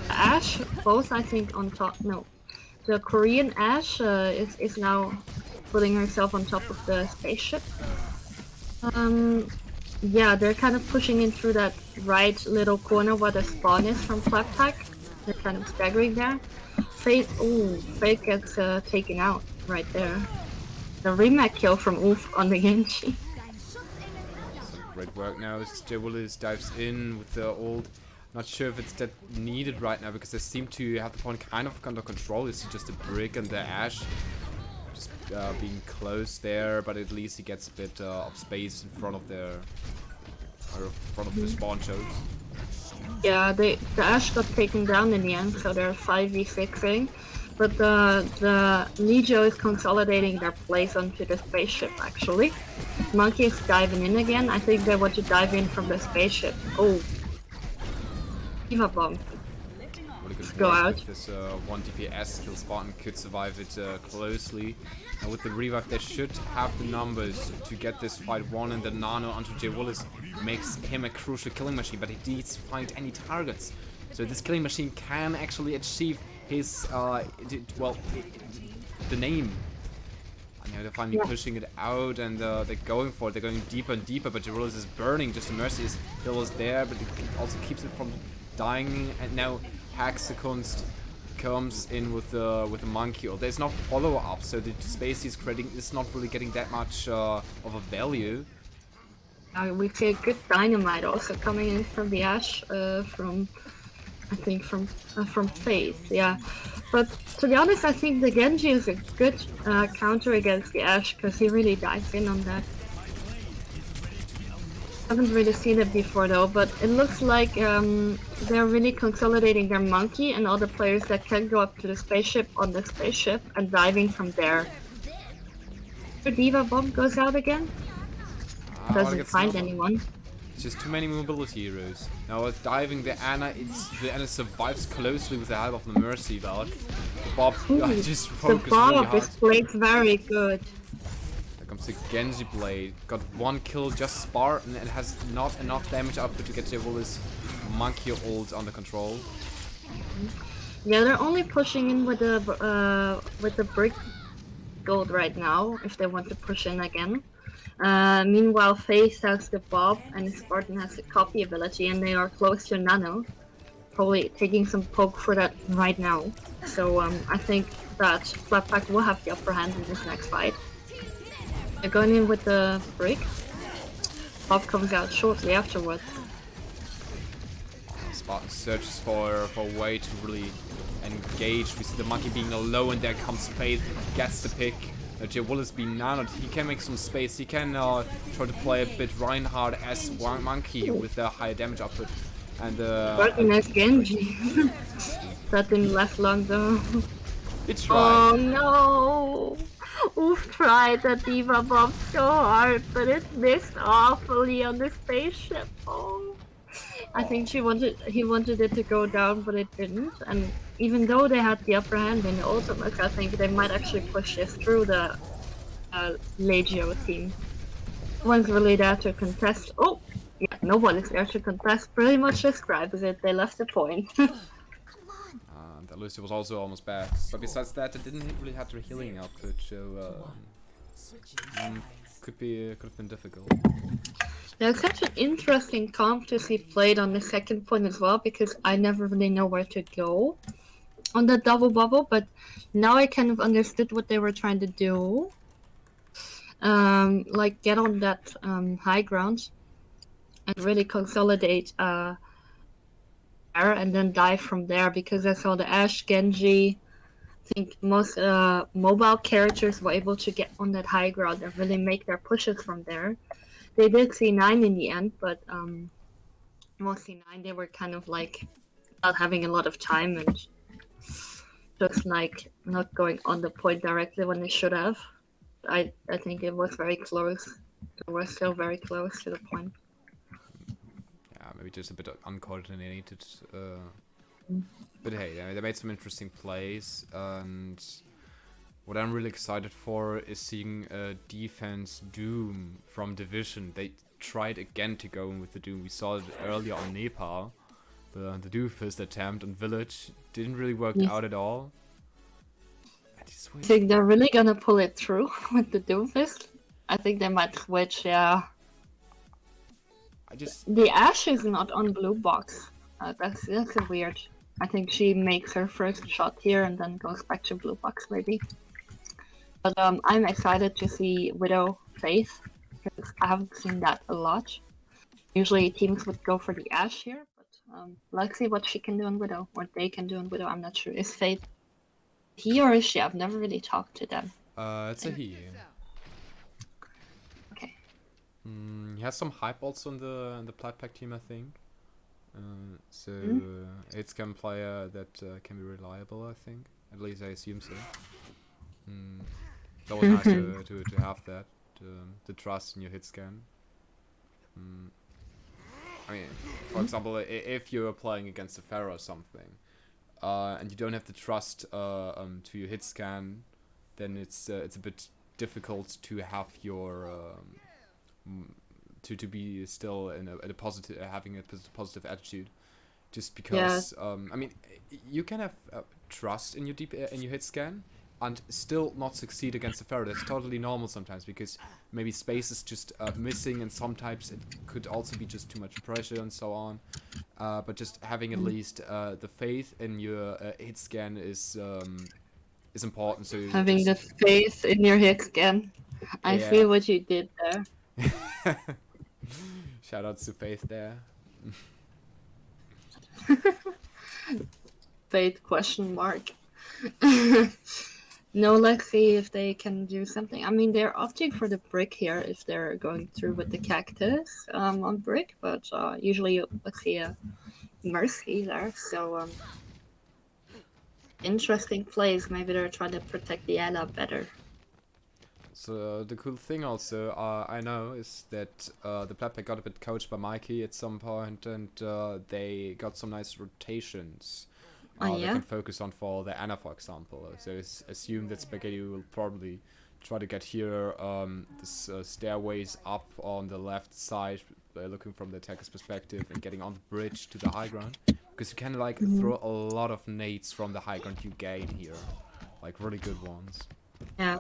Ash, both I think on top, no. The Korean Ash is now putting herself on top of the spaceship. Yeah, they're kind of pushing in through that right little corner where the spawn is from PlatPack. They're kind of staggering there. Fate gets taken out right there. The remake kill from Oof on the Genji. Some great work now. Willis dives in with the ult. Not sure if it's that needed right now because they seem to have the point kind of under control. It's just a brick and the Ash just being close there, but at least he gets a bit of space in front of the spawn shows. Yeah, the Ash got taken down in the end, so they're 5v6ing. But the Legio is consolidating their place onto the spaceship, actually. Monkey is diving in again. I think they want to dive in from the spaceship. Oh. Diva bomb. Really good Go work out. with this 1 DPS kill. Spartan could survive it closely. And with the revive, they should have the numbers to get this fight won. And the nano onto Jay Willis makes him a crucial killing machine, but he needs to find any targets. So this killing machine can actually achieve his, the name. And now they're finally pushing it out, and they're going for it. They're going deeper and deeper, but Willis is burning. Just a Mercy is still there, but it also keeps it from dying. And now Hexakunst comes in with the monkey. There's no follow-up, so the space he's creating is not really getting that much of a value. We see a good dynamite also coming in from the Ash, from Faith, yeah. But to be honest, I think the Genji is a good counter against the Ash because he really dives in on that. Haven't really seen it before though, but it looks like they're really consolidating their monkey and all the players that can go up to the spaceship on the spaceship and diving from there. The Diva bomb goes out again. Doesn't find anyone. It's just too many mobility heroes. Now diving the Ana, the Ana survives closely with the help of the Mercy Valk. The Bob just focused the Bob really hard. is played very good. There comes the Genji blade. Got one kill, just Spartan, and has not enough damage output to get Willis monkey ult under control. Yeah, they're only pushing in with the brick gold right now if they want to push in again. Meanwhile, Face has the Bob and Spartan has the copy ability, and they are close to Nano. Probably taking some poke for that right now. So I think that PlatPack will have the upper hand in this next fight. They're going in with the brick. Bob comes out shortly afterwards. Spartan searches for a way to really engage. We see the monkey being low, and there comes Faith, gets the pick. Jay Willis being nanoed, he can make some space. He can try to play a bit Reinhardt as one monkey with a higher damage output. And working as Genji. That didn't last long though. It tried. Oh no! Oof tried the Diva bomb so hard, but it missed awfully on the spaceship. Oh. I think he wanted it to go down, but it didn't. And even though they had the upper hand in the ultimate, I think they might actually push this through the Legio team. No one's really there to contest. Oh, yeah, no one is there to contest. Pretty much describes it. They left the point. The Lucy was also almost bad, but besides that, it didn't really have the healing output, so could have been difficult. There's such an interesting comp to see played on the second point as well, because I never really know where to go on the double bubble, but now I kind of understood what they were trying to do. Like get on that high ground and really consolidate there and then dive from there, because I saw the Ash, Genji, I think most mobile characters were able to get on that high ground and really make their pushes from there. They did C9 in the end, but most C9 they were kind of like not having a lot of time and just like not going on the point directly when they should have. I think it was very close. We're still very close to the point. Yeah, maybe just a bit uncoordinated. But hey, they made some interesting plays, and what I'm really excited for is seeing defense Doom from Division. They tried again to go in with the Doom. We saw it earlier on Nepal. The Doomfist attempt on Village didn't really work Yes. out at all. I think they're really gonna pull it through with the Doomfist. I think they might switch, yeah. The Ashe is not on blue box. That's a weird. I think she makes her first shot here and then goes back to blue box maybe. But I'm excited to see Widow Faith because I haven't seen that a lot. Usually teams would go for the Ashe here, but let's see what she can do in Widow, what they can do in Widow. I'm not sure. Is Faith he or is she? I've never really talked to them. It's a he. Okay. He has some hype also in the PlatPack team, I think. So it's a player that can be reliable, I think. At least I assume so. It's always nice to have that, the trust in your hit scan. I mean, for example, if you're playing against a Pharaoh or something, and you don't have the trust to your hit scan, then it's a bit difficult to have your to be still in a positive, having a positive attitude, just because I mean, you can have trust in your in your hit scan and still not succeed against the Pharaoh. That's totally normal sometimes, because maybe space is just missing, and sometimes it could also be just too much pressure and so on. But just having at least the faith in your hit scan is important. So having the faith in your hit scan. I see what you did there. Shout outs to Faith there. Faith question mark. No, let's see if they can do something. I mean, they're opting for the brick here if they're going through with the cactus on brick, but usually let's see a mercy there. So interesting plays. Maybe they're trying to protect the Ella better. So the cool thing also I know is that the PlatPack got a bit coached by Mikey at some point, and they got some nice rotations they can focus on for the Anna, for example. So assume that Spaghetti will probably try to get here this stairways up on the left side, looking from the attacker's perspective and getting on the bridge to the high ground, because you can like throw a lot of nades from the high ground you gain here, like really good ones. Yeah.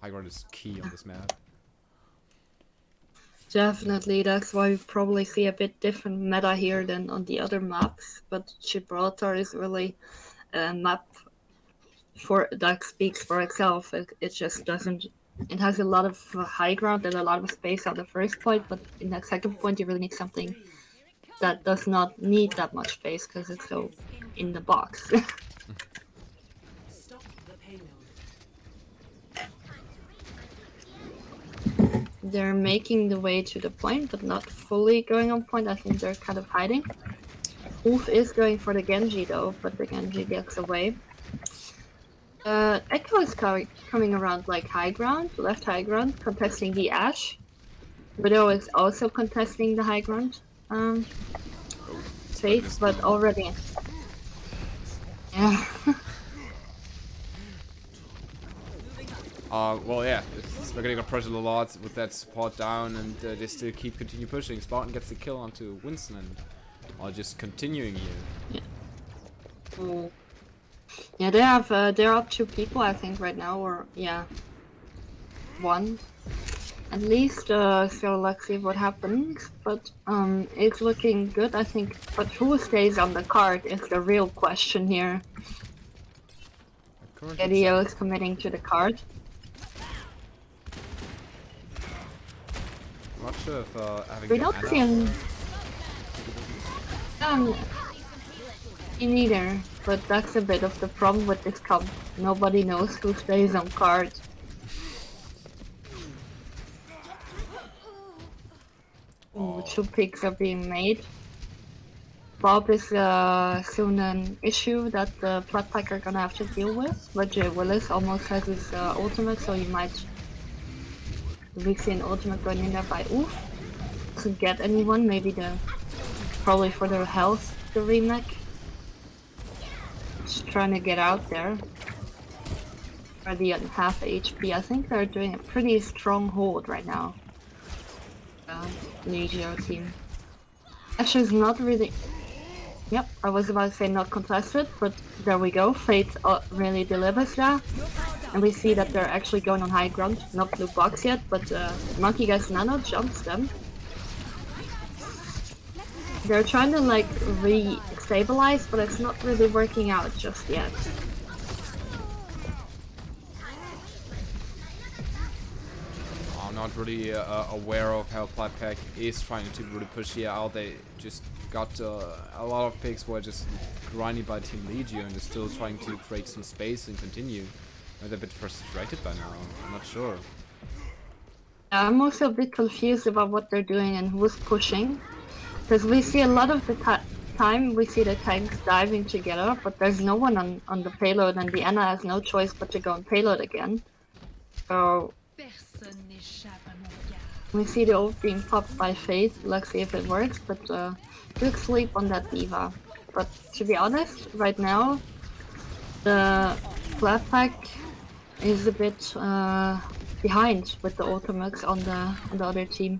High ground is key on this map. Definitely, that's why we probably see a bit different meta here than on the other maps. But Gibraltar is really a map that speaks for itself. It just doesn't. It has a lot of high ground and a lot of space at the first point, but in that second point, you really need something that does not need that much space because it's so in the box. They're making the way to the point, but not fully going on point. I think they're kind of hiding. Wolf is going for the Genji though, but the Genji gets away. Echo is coming around like high ground, left high ground, contesting the Ashe. Widow is also contesting the high ground. Safe, but already. Yeah. Well, yeah, they're getting pressure a lot with that support down, and they still continue pushing. Spartan gets the kill onto Winston, and are just continuing here. Yeah. Oh. Yeah, they're up 2 people, I think, right now, or yeah, 1 at least. So let's see what happens. But it's looking good, I think. But who stays on the card is the real question here. Legio is committing to the card. I'm not sure if having We don't see him. Me neither, but that's a bit of the problem with this comp. Nobody knows who stays on card. Ooh, 2 picks are being made. Bob is soon an issue that the PlatPack are gonna have to deal with, but Jay Willis almost has his ultimate, so he might We see an ultimate going in there by Oof. Doesn't get anyone, maybe probably for their health, the remake. Just trying to get out there. Already at half HP. I think they're doing a pretty strong hold right now. Legio team. Actually, it's not really. Yep, I was about to say not contested, but there we go. Fate really delivers that. And we see that they're actually going on high ground. Not blue box yet, but Monkey Guy's Nano jumps them. They're trying to like re-stabilize, but it's not really working out just yet. I'm not really aware of how PlatPack is trying to really push here out. They just got a lot of picks were just grinding by Team Legio and they're still trying to create some space and continue. They're a bit frustrated by now. I'm not sure. I'm also a bit confused about what they're doing and who's pushing. Because we see a lot of the time we see the tanks diving together, but there's no one on the payload and Diana has no choice but to go on payload again. So we see the ult being popped by Fate. Let's see if it works, but good sleep on that D.Va. But to be honest, right now the PlatPack is a bit behind with the ultimates on the other team.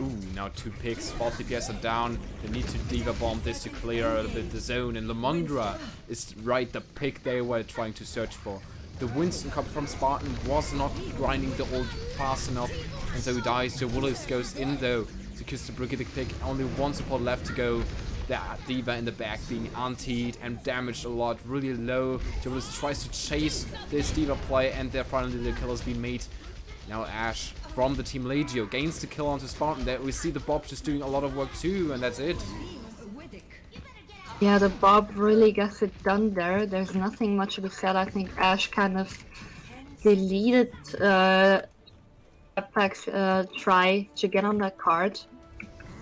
Ooh, now 2 picks, 4 DPS are down. They need to D.Va bomb this to clear a bit the zone, and Lamondra is right the pick they were trying to search for. The Winston cup from Spartan was not grinding the ult fast enough, and so he dies. Joe Willis goes in though to kiss the Brigitte pick. Only 1 support left to go. That D.Va in the back being antied and damaged a lot, really low. Joe Willis tries to chase this D.Va play, and there finally the kill has been made. Now Ash from the Team Legio gains the kill onto Spartan. There we see the Bob just doing a lot of work too, and that's it. Yeah, the Bob really gets it done there. There's nothing much to be said. I think Ash kind of deleted PlatPack's try to get on that card.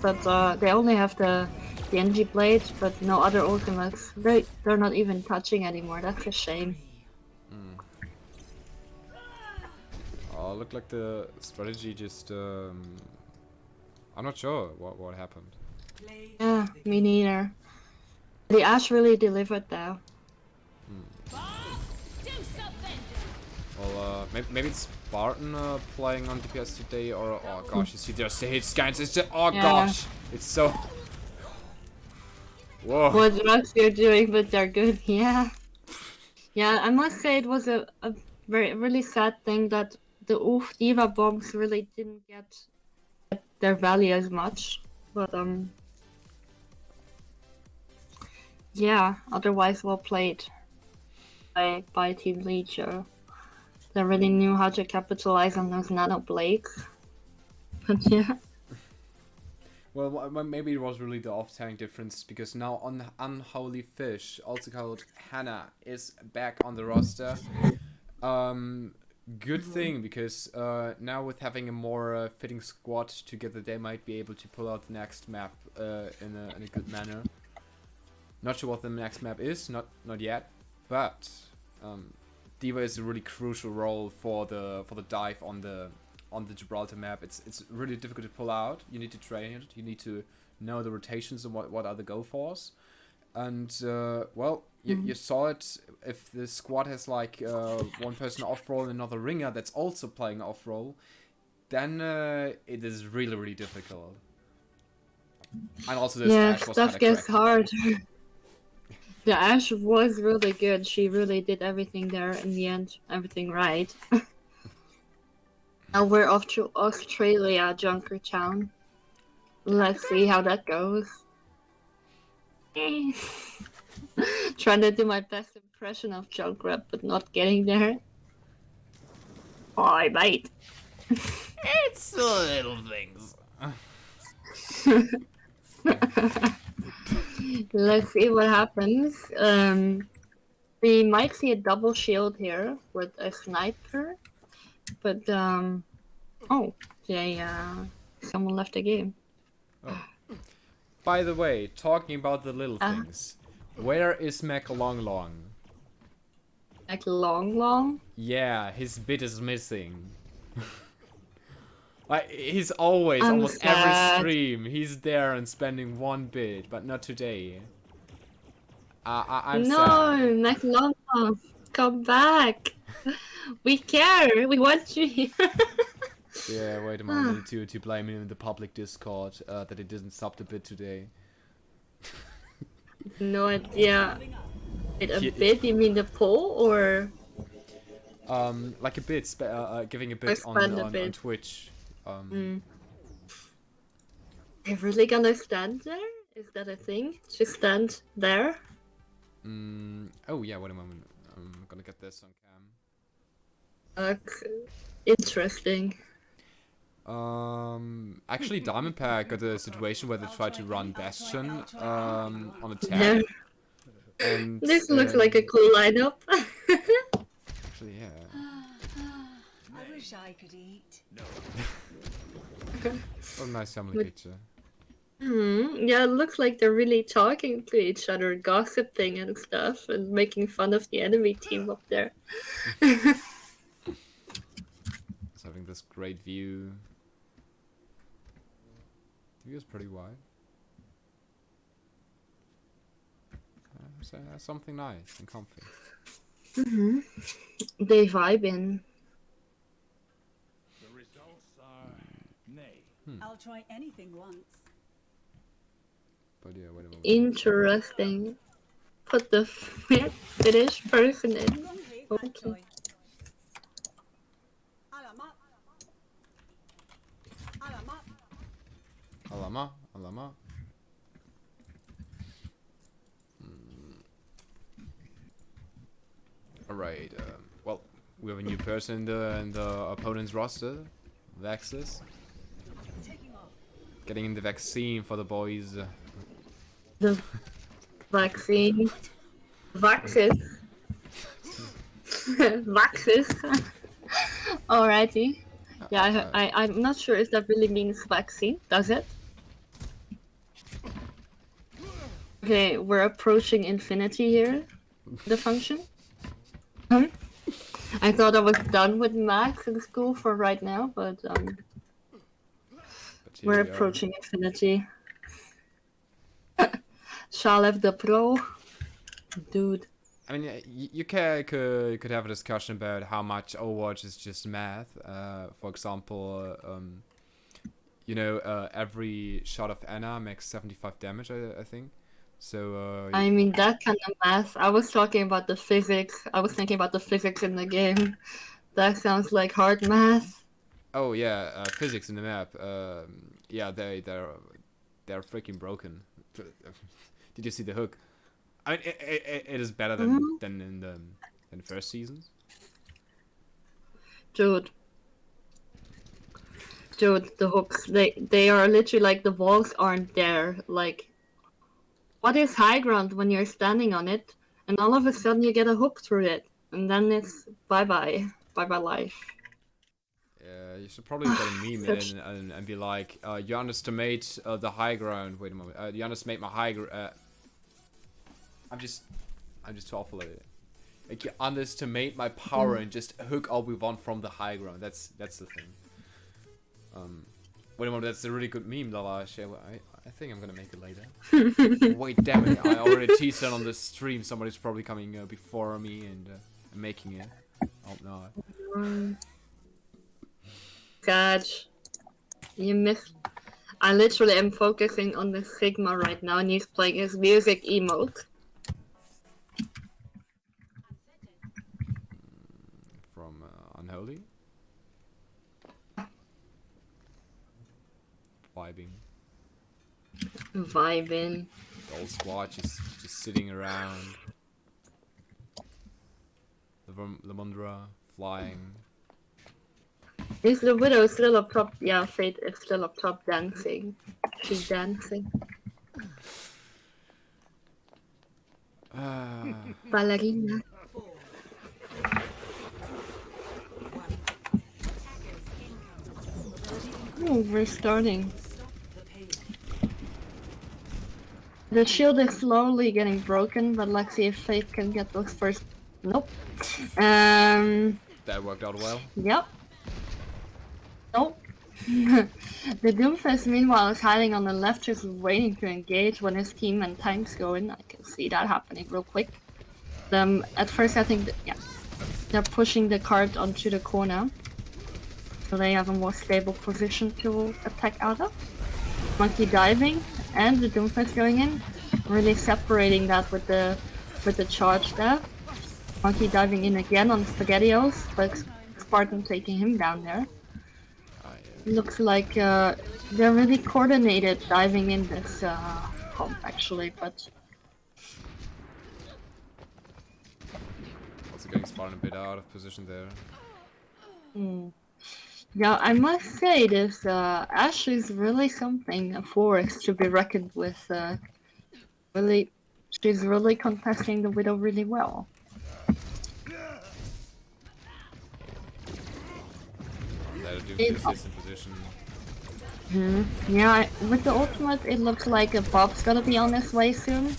But they only have the NG blade, but no other ultimates. They're not even touching anymore. That's a shame. Oh, looked like the strategy just I'm not sure what happened. Yeah, me neither. The Ash really delivered though. Well, maybe it's Spartan playing on DPS today, or oh gosh, you see there's the hit scans. It's just, oh gosh, it's so. Whoa. What drugs you're doing, but they're good. Yeah. Yeah, I must say it was a really sad thing that the Oof D.Va bombs really didn't get their value as much. But yeah, otherwise well played by Team Legio. They really knew how to capitalize on those nano blades. But yeah. Well, maybe it was really the off-tank difference, because now Unholy Fish, also called Hannah, is back on the roster. Good thing, because now with having a more fitting squad together, they might be able to pull out the next map in a good manner. Not sure what the next map is, not yet, but D.Va is a really crucial role for the dive on the Gibraltar map. It's really difficult to pull out. You need to train it. You need to know the rotations and what are the go fors. And well, you saw it. If the squad has like one person off roll and another ringer that's also playing off roll, then it is really difficult. And also this Ash was stuff gets hard. The Ash was really good. She really did everything there in the end. Everything right. Now we're off to Australia, Junkertown. Let's see how that goes. Trying to do my best impression of Junkrat, but not getting there. Hi, mate. It's the little things. Let's see what happens. We might see a double shield here with a sniper, but oh, someone left the game. Oh. By the way, talking about the little things, where is Mac Long Long? Like Long Long? Yeah, his bit is missing. Like, he's always, I'm almost sad. every stream, he's there and spending 1 bit, but not today. I'm No, sad. McLaughlin, come back. We care. We want you here. Yeah, wait a moment, I need to blame him in the public Discord that he didn't sub the bit today. No idea. Wait, a He- bit? You mean the poll or? Like a bit, giving a bit Expand a on bit. Twitch. They're really gonna stand there? Is that a thing? Just stand there? Oh yeah, wait a moment. I'm gonna get this on cam. Interesting. Actually, PlatPack got a situation where they tried to run Bastion on Yeah. attack. And This looks like a cool lineup. actually, yeah. I wish I could eat. What a nice family picture. Yeah, it looks like they're really talking to each other, gossiping and stuff, and making fun of the enemy team up there. It's having this great view. The view is pretty wide. So something nice and comfy. They vibing. The results are nay. I'll try anything once. But yeah, wait a moment. Interesting. Put the Finnish person in. Wrong here, bad Okay. choice. Alamak. Alamak. Alama. Alright, well, we have a new person in the opponent's roster. Vaxis. Taking off. Getting in the vaccine for the boys. The vaccine. Vaxis. Vaxis. Alrighty. Yeah, I'm not sure if that really means vaccine. Does it? Okay, we're approaching infinity here. The function. I thought I was done with maths in school for right now, but But here we're we are. approaching infinity. Shalev the pro, dude. I mean, you could have a discussion about how much Overwatch is just math. For example, you know, every shot of Anna makes 75 damage, I think. So, I mean that kind of math. I was talking about the physics. I was thinking about the physics in the game. That sounds like hard math. oh yeah, physics in the map. Yeah, they're freaking broken. Did you see the hook? I mean, it is better than in the first seasons. Dude, the hooks, they are literally like the walls aren't there. Like, what is high ground when you're standing on it, and all of a sudden you get a hook through it, and then it's bye bye life. Yeah, you should probably get a meme in and be like, you underestimate the high ground. Wait a moment. You underestimate my high ground. I'm just too awful at it. Like, you underestimate my power and just hook all we want from the high ground. That's the thing. Wait a moment, that's a really good meme that I'll share. I think I'm gonna make it later. Wait, damn it! I already teased it on the stream. Somebody's probably coming before me and making it. Oh no. God, you missed. I literally am focusing on the Sigma right now, and he's playing his music emote. From Unholy. Vibing. The old squad just sitting around. The Mundra flying. Is the widow still up top? Yeah, Fate is still up top dancing. She's dancing. Ballerina. Oh, we're starting. The shield is slowly getting broken, but let's see if Fate can get those first. Nope. That worked out well. Yep. Nope. The Doomfist, meanwhile, is hiding on the left, just waiting to engage when his team and tanks go in. I can see that happening real quick. At first, I think, yeah, they're pushing the cart onto the corner, so they have a more stable position to attack out of. Monkey diving and the Doomfist going in, really separating that with the charge there. Monkey diving in again on Spaghettios, but Spartan taking him down there. Looks like they're really coordinated diving in this comp actually, but Also getting Spartan a bit out of position there. yeah, I must say this Ashe is really something, a force to be reckoned with. Really, she's really contesting the Widow really well. There, Doomfist is in position. Yeah, with the ultimate, it looks like a Bob's gonna be on his way soon.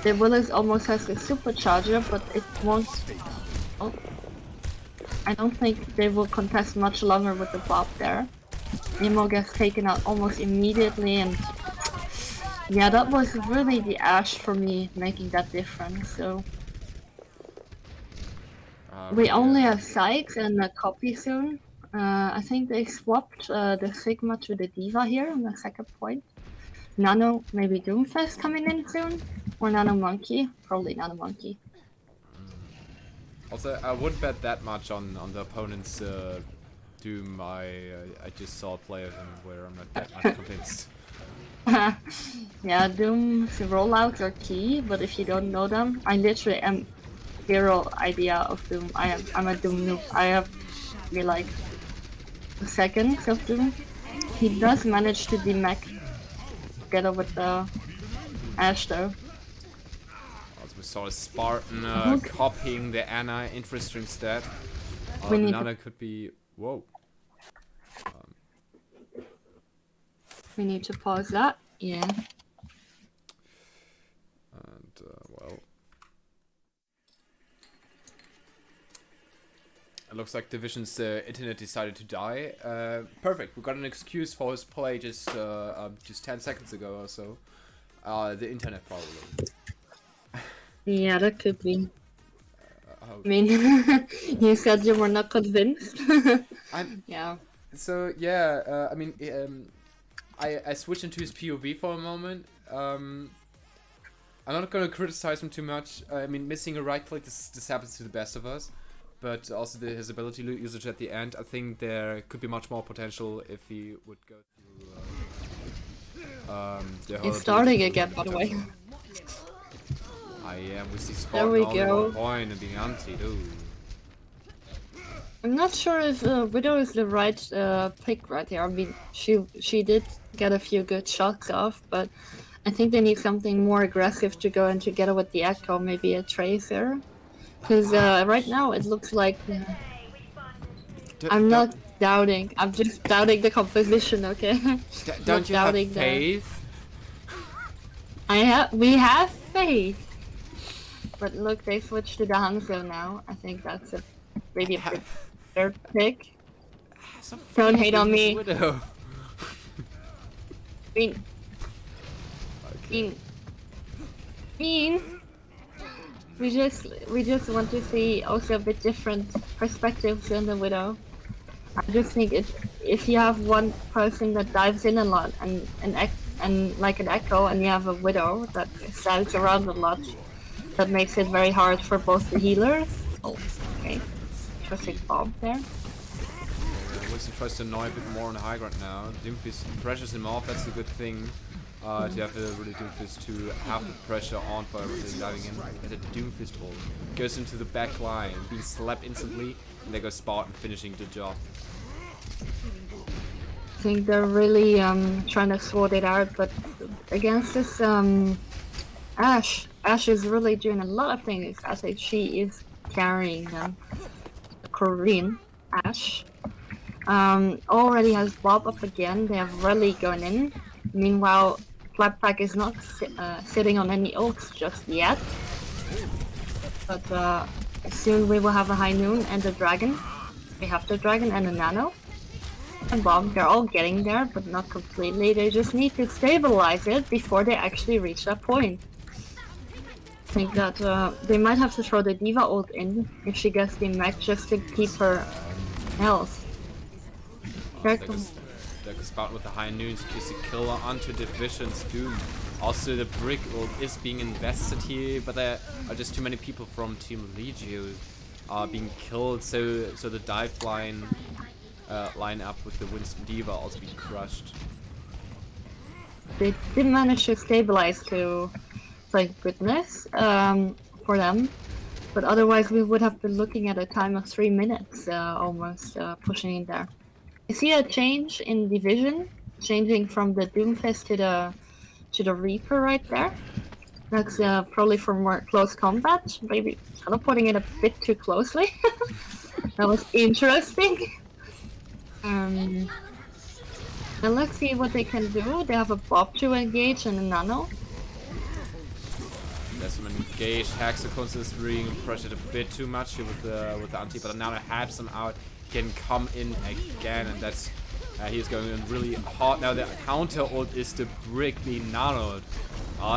The Willis almost has a supercharger, but it won't. Oh, I don't think they will contest much longer with the Bob there. Nemo gets taken out almost immediately, and yeah, that was really the Ashe for me making that difference. So we only have Sykes and a copy soon. I think they swapped the Sigma to the Diva here on the second point. Nano, maybe Doomfist coming in soon? Or Nano Monkey? Probably Nano Monkey. Also, I wouldn't bet that much on the opponent's Doom. I just saw play of him where I'm not that much convinced. Yeah, Doom's rollouts are key, but if you don't know them, I literally am zero idea of Doom. I'm a Doom noob. I have maybe like seconds of Doom. He does manage to demech together with the Ashe though. Also, we saw a Spartan copying the Anna. Interesting stat. Nana could be. Whoa. We need to pause that. Yeah. And well. It looks like Division's internet decided to die. Perfect. We got an excuse for his play just 10 seconds ago or so. The internet probably. Yeah, that could be. I mean, you said you were not convinced. Yeah. So yeah, I mean, I switched into his POV for a moment. I'm not gonna criticize him too much. I mean, missing a right click, this happens to the best of us. But also his ability usage at the end, I think there could be much more potential if he would go through It's starting again, by the way. I am with the There we go. Point and being anti, dude. I'm not sure if Widow is the right pick right here. I mean, she did get a few good shots off, but I think they need something more aggressive to go in together with the Echo, maybe a Tracer. Because right now it looks like I'm not doubting. I'm just doubting the composition. Okay. Don't you have faith? We have faith. But look, they switched to the Hanzo now. I think that's maybe a third pick. Don't hate on me. Widow. Mean. We just want to see also a bit different perspectives in the Widow. I just think if you have one person that dives in a lot and like an Echo, and you have a Widow that stands around a lot, that makes it very hard for both the healers. Oh, okay. Interesting bomb there. Wilson tries to annoy a bit more on the high ground now. Doomfist pressures him off, that's a good thing. To have the really Doomfist to have the pressure on for everything diving in. And the Doomfist ult goes into the back line, being slapped instantly, and there goes Spartan finishing the job. I think they're really trying to sort it out, but against this Ashe is really doing a lot of things. I think she is carrying them. Korean Ashe already has Bob up again. They have Rally going in. Meanwhile, PlatPack is not sitting on any ults just yet. But soon we will have a High Noon and a Dragon. We have the Dragon and a Nano. and bomb. They're all getting there, but not completely. They just need to stabilize it before they actually reach that point. I think that they might have to throw the D.Va ult in if she gets the mech just to keep her health. There goes Spartan with the high noons, gives a kill onto Division's Doom. Also, the brick ult is being invested here, but there are just too many people from Team Legio being killed, so the dive line up with the Winston D.Va also being crushed. They did manage to stabilize to, thank goodness, for them. But otherwise we would have been looking at a time of 3 minutes almost pushing in there. You see a change in division, changing from the Doomfist to the Reaper right there. That's probably for more close combat, maybe teleporting it a bit too closely. That was interesting. And let's see what they can do. They have a Bob to engage and a Nano. There's an engage. Hexacon's is being pressured a bit too much here with the anti, but now it helps him out. He can come in again, and that's he's going in really hard. Now the counter ult is the brick being nanoed.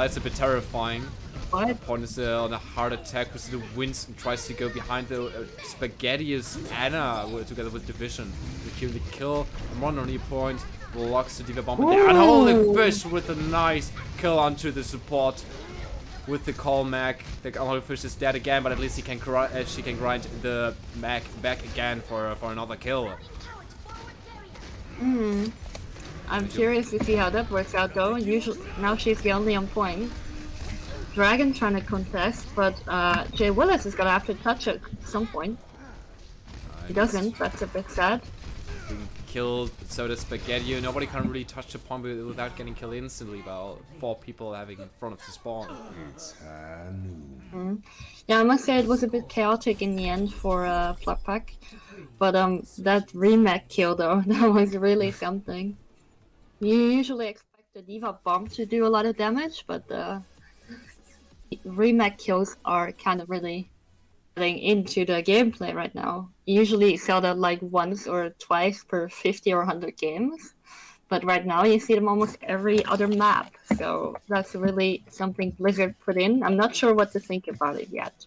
It's a bit terrifying. What? Opponent is on a hard attack with the Winston tries to go behind the Spaghettius Anna together with Division. The kill. One on the point blocks the D.Va bomb. And Unholy Fish with a nice kill onto the support with the call Mac. The Unholy Fish is dead again, but at least she can grind the Mac back again for another kill. I'm curious to see how that works out though. Usually now she's the only on point. Dragon trying to contest, but Jay Willis is gonna have to touch it at some point. He doesn't, that's a bit sad. Being killed, so does Spaghetti. Nobody can really touch the bomb without getting killed instantly by all 4 people having in front of the spawn. Yeah, I must say it was a bit chaotic in the end for PlatPack. But that remake kill though, that was really something. You usually expect the D.Va bomb to do a lot of damage, but remake kills are kind of really getting into the gameplay right now. You usually sell that like once or twice per 50 or 100 games, but right now you see them almost every other map. So that's really something Blizzard put in. I'm not sure what to think about it yet.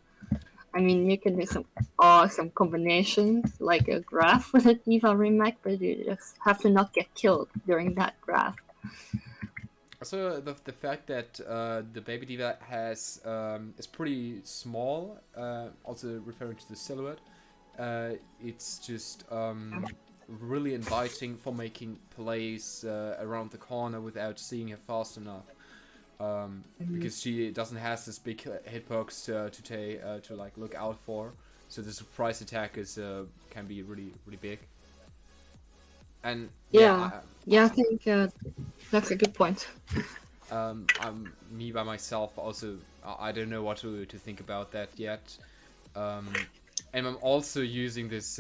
I mean, you can do some awesome combinations, like a graph with a D.Va remake, but you just have to not get killed during that graph. Also, the fact that the baby D.Va has is pretty small, also referring to the silhouette, it's just really inviting for making plays around the corner without seeing her fast enough. Because she doesn't have this big hitbox to like look out for, so the surprise attack is can be really big. And yeah, I think that's a good point. Me by myself also, I don't know what to think about that yet. And I'm also using this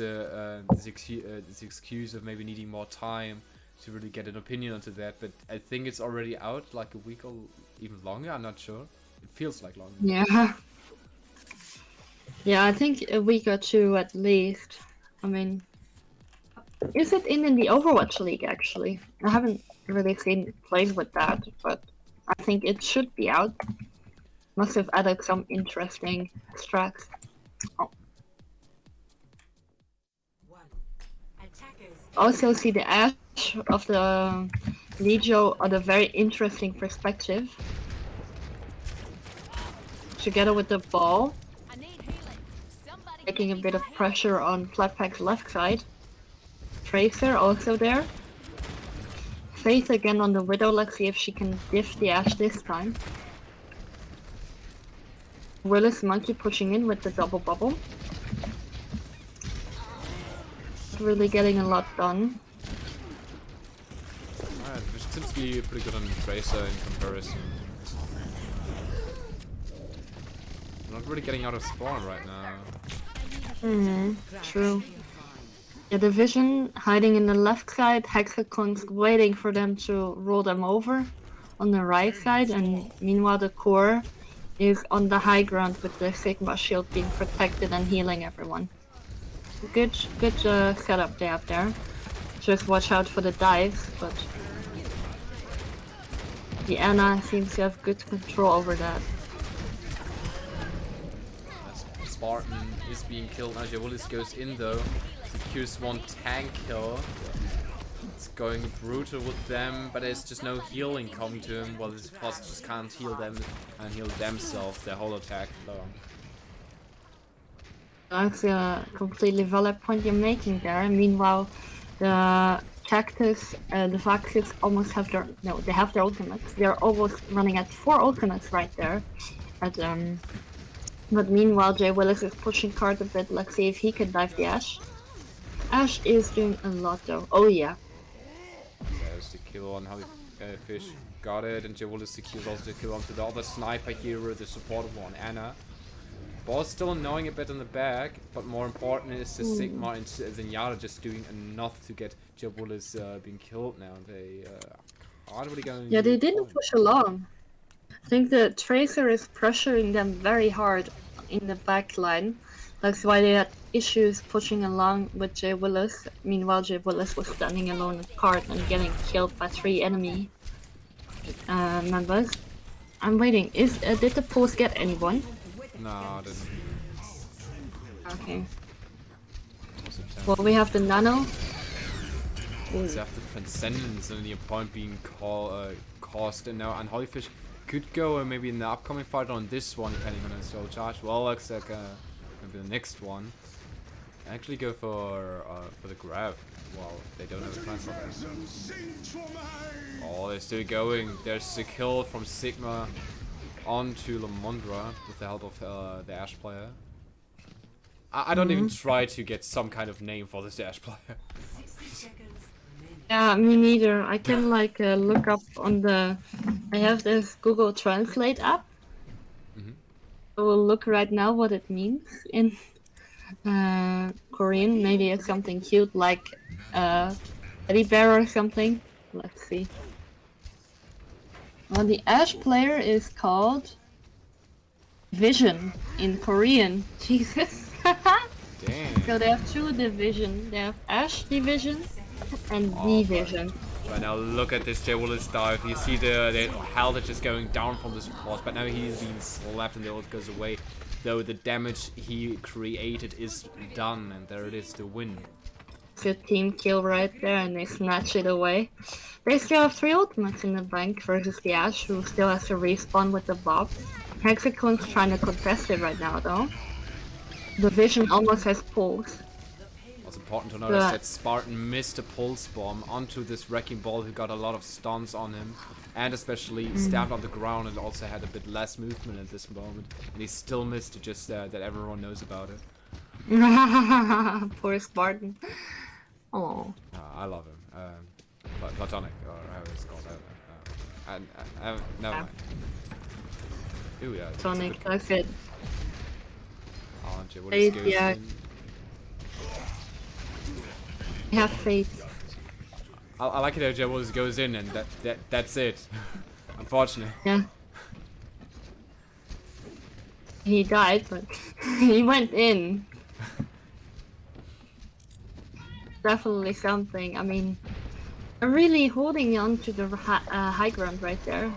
excuse of maybe needing more time to really get an opinion onto that, but I think it's already out like a week or even longer. I'm not sure. It feels like longer. Yeah, I think a week or 2 at least. I mean, is it in the Overwatch League actually? I haven't really seen plays with that, but I think it should be out. Must have added some interesting extracts. Oh. Also see the Ash of the Legio on a very interesting perspective. Together with the ball, taking a bit of pressure on PlatPack's left side. Tracer also there. Faith again on the Widow, let's see if she can diff the Ash this time. Willis Monkey pushing in with the double bubble. Really getting a lot done. Which seems to be pretty good on Tracer in comparison. I'm not really getting out of spawn right now. True. The Division hiding in the left side, Hexacon's waiting for them to roll them over on the right side, and meanwhile the core is on the high ground with the Sigma shield being protected and healing everyone. Good setup they have there. Just watch out for the dives, but the Anna seems to have good control over that. Spartan is being killed. Now Jawulis goes in though. Secures one tank kill. It's going brutal with them, but there's just no healing coming to him. Well, this boss just can't heal them and heal themselves. Their whole attack. That's a completely valid point you're making there. Meanwhile, the Cactus, the Vaxis almost have their they have their ultimates. They're almost running at 4 ultimates right there. But meanwhile, Jay Willis is pushing card a bit. Let's see if he can dive the Ashe. Ashe is doing a lot though. Oh yeah. There's the kill on Holly Fish. Got it, and Jay Willis secures also the kill onto the other sniper hero, the support one, Anna. Boss still annoying a bit in the back, but more important is the Sigma and Zenyatta just doing enough to get Jabulis being killed now. They aren't really going. Yeah, they didn't push along. I think the Tracer is pressuring them very hard in the back line. That's why they had issues pushing along with Jay Willis. Meanwhile, Jay Willis was standing alone at card and getting killed by 3 enemy members. I'm waiting. Did the pulse get anyone? No, I didn't. Okay. Well, we have the Nano. They have the Transcendence and the point being caused, and now Holyfish could go maybe in the upcoming fight on this one, depending on his soul charge. Well, looks like maybe the next one. Actually, go for the grab. Well, they don't have a plan for that. Oh, they're still going. There's a kill from Sigma onto Lamondra with the help of the Ashe player. I don't even try to get some kind of name for this Ashe player. Yeah, me neither. I can like look up on the. I have this Google Translate app. I will look right now what it means in Korean. Maybe it's something cute like teddy bear or something. Let's see. Well, the Ashe player is called Vision in Korean. Jesus. Damn. So they have 2 divisions. They have Ashe Division and Division. But now look at this Jay Willis dive. You see the health is just going down from this boss, but now he's being slapped and the ult goes away. Though the damage he created is done, and there it is, the win. Good team kill right there, and they snatch it away. They still have 3 ultimates in the bank versus the Ashe, who still has to respawn with the Bob. Hexagon's trying to contest it right now, though. The Vision almost has pulse. It's important to notice that Spartan missed a pulse bomb onto this Wrecking Ball who got a lot of stuns on him, and especially stabbed on the ground and also had a bit less movement at this moment. And he still missed it, just that everyone knows about it. Poor Spartan. Oh. I love him. Platonic, or how it's called. Never mind. Ooh, yeah. Platonic, that's it. What is goes Yeah. in? Have faith. I like it how Jay Willis goes in and that's it. Unfortunately. Yeah. He died, but he went in. Definitely something. I mean, I'm really holding on to the high ground right there,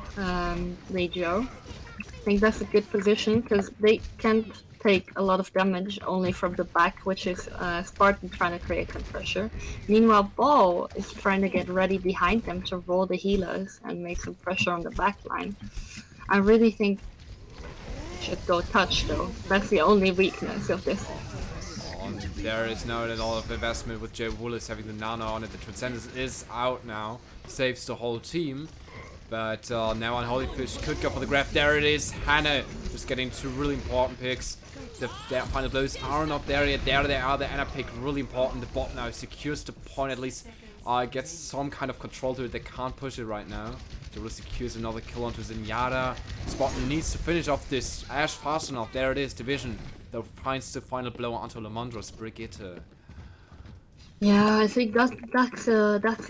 Legio. I think that's a good position because they can't take a lot of damage only from the back, which is Spartan trying to create some pressure. Meanwhile, Ball is trying to get ready behind them to roll the healers and make some pressure on the back line. I really think should go touch though. That's the only weakness of this. And there is now a lot of investment with Jay Willis having the Nano on it. The Transcendence is out now, saves the whole team. But now on Holyfish could go for the grab. There it is, Hannah just getting 2 really important picks. The final blows are not there yet. There they are, the Anna pick really important. The bot now secures the point, at least gets some kind of control to it. They can't push it right now. Jewel secures another kill onto Zenyatta. Spartan needs to finish off this Ashe fast enough. There it is, Division. That finds the final blow onto Lamondra's Brigitte. Yeah, I think that's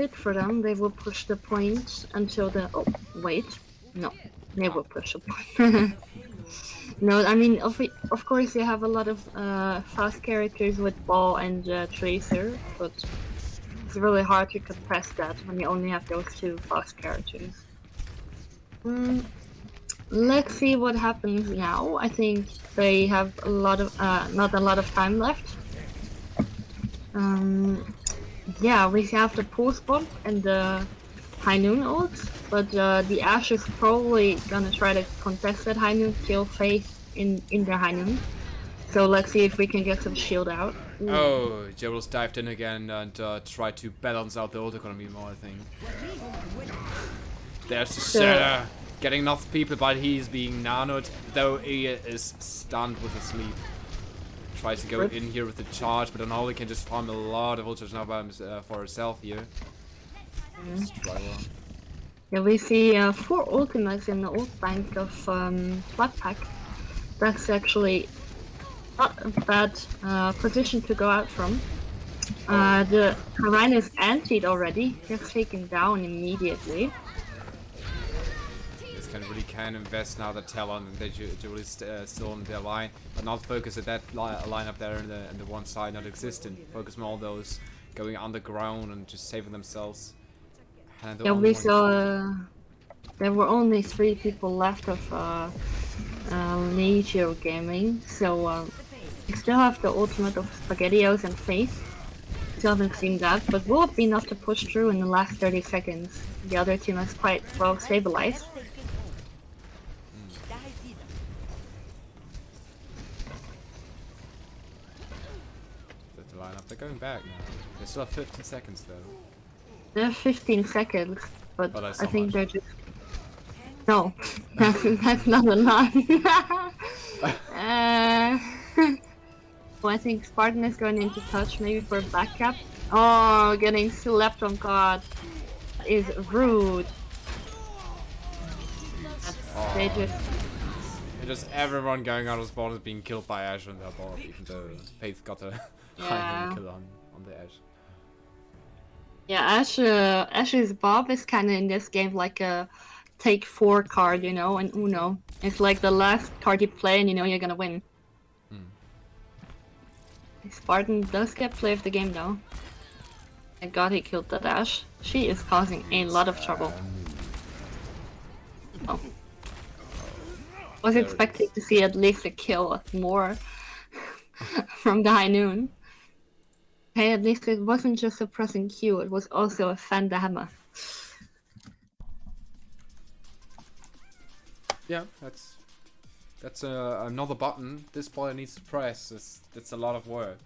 it for them. They will push the point until the. Oh wait, no, they will push the point. No, I mean of course they have a lot of fast characters with Ball and Tracer, but it's really hard to compress that when you only have those two fast characters. Let's see what happens now. I think they have a lot of not a lot of time left. Yeah, we have the pool spot and the high noon ult, but the Ashe is probably gonna try to contest that high noon kill phase in their high noon. So let's see if we can get some shield out. Ooh. Oh, Gerald's dived in again and tried to balance out the ult economy more, I think. There's the Shatter, getting enough people, but he's being nanoed, though he is stunned with a sleep. Tries to go in here with the charge, but Anali can just farm a lot of ultras now by for herself here. Yeah, we see 4 ultimates in the ult bank of PlatPack. That's actually not a bad position to go out from. The Rhine is antied already, just taken down immediately. This really can invest now that Talon and Julie still on their line, but not focus at that line up there in the one side, not existent. Focus more on those going underground and just saving themselves. Yeah, we saw there were only 3 people left of Legio gaming, so we still have the ultimate of SpaghettiOs and Faith. Still haven't seen that, but will it be enough to push through in the last 30 seconds? The other team is quite well stabilized. The lineup, they're going back now. They still have 15 seconds though. They have 15 seconds, but Oh, I so think much. they're just... No, that's not enough. Well, I think Spartan is going into touch, maybe for a back cap. Oh, getting slept on God is rude. They just everyone going out of spawn is being killed by Ashe on that board, even though Faith got a high kill on the Ashe. Yeah, Ash's Bob is kind of in this game like a take 4 card, you know, and Uno. It's like the last card you play and you know you're gonna win. Spartan does get play of the game though. Thank God he killed that Ashe. She is causing a lot of trouble. Oh. Was expecting to see at least a kill more from the high noon. Hey, at least it wasn't just a pressing Q, it was also a fan the hammer. Yeah, that's another button this player needs to press. It's a lot of work.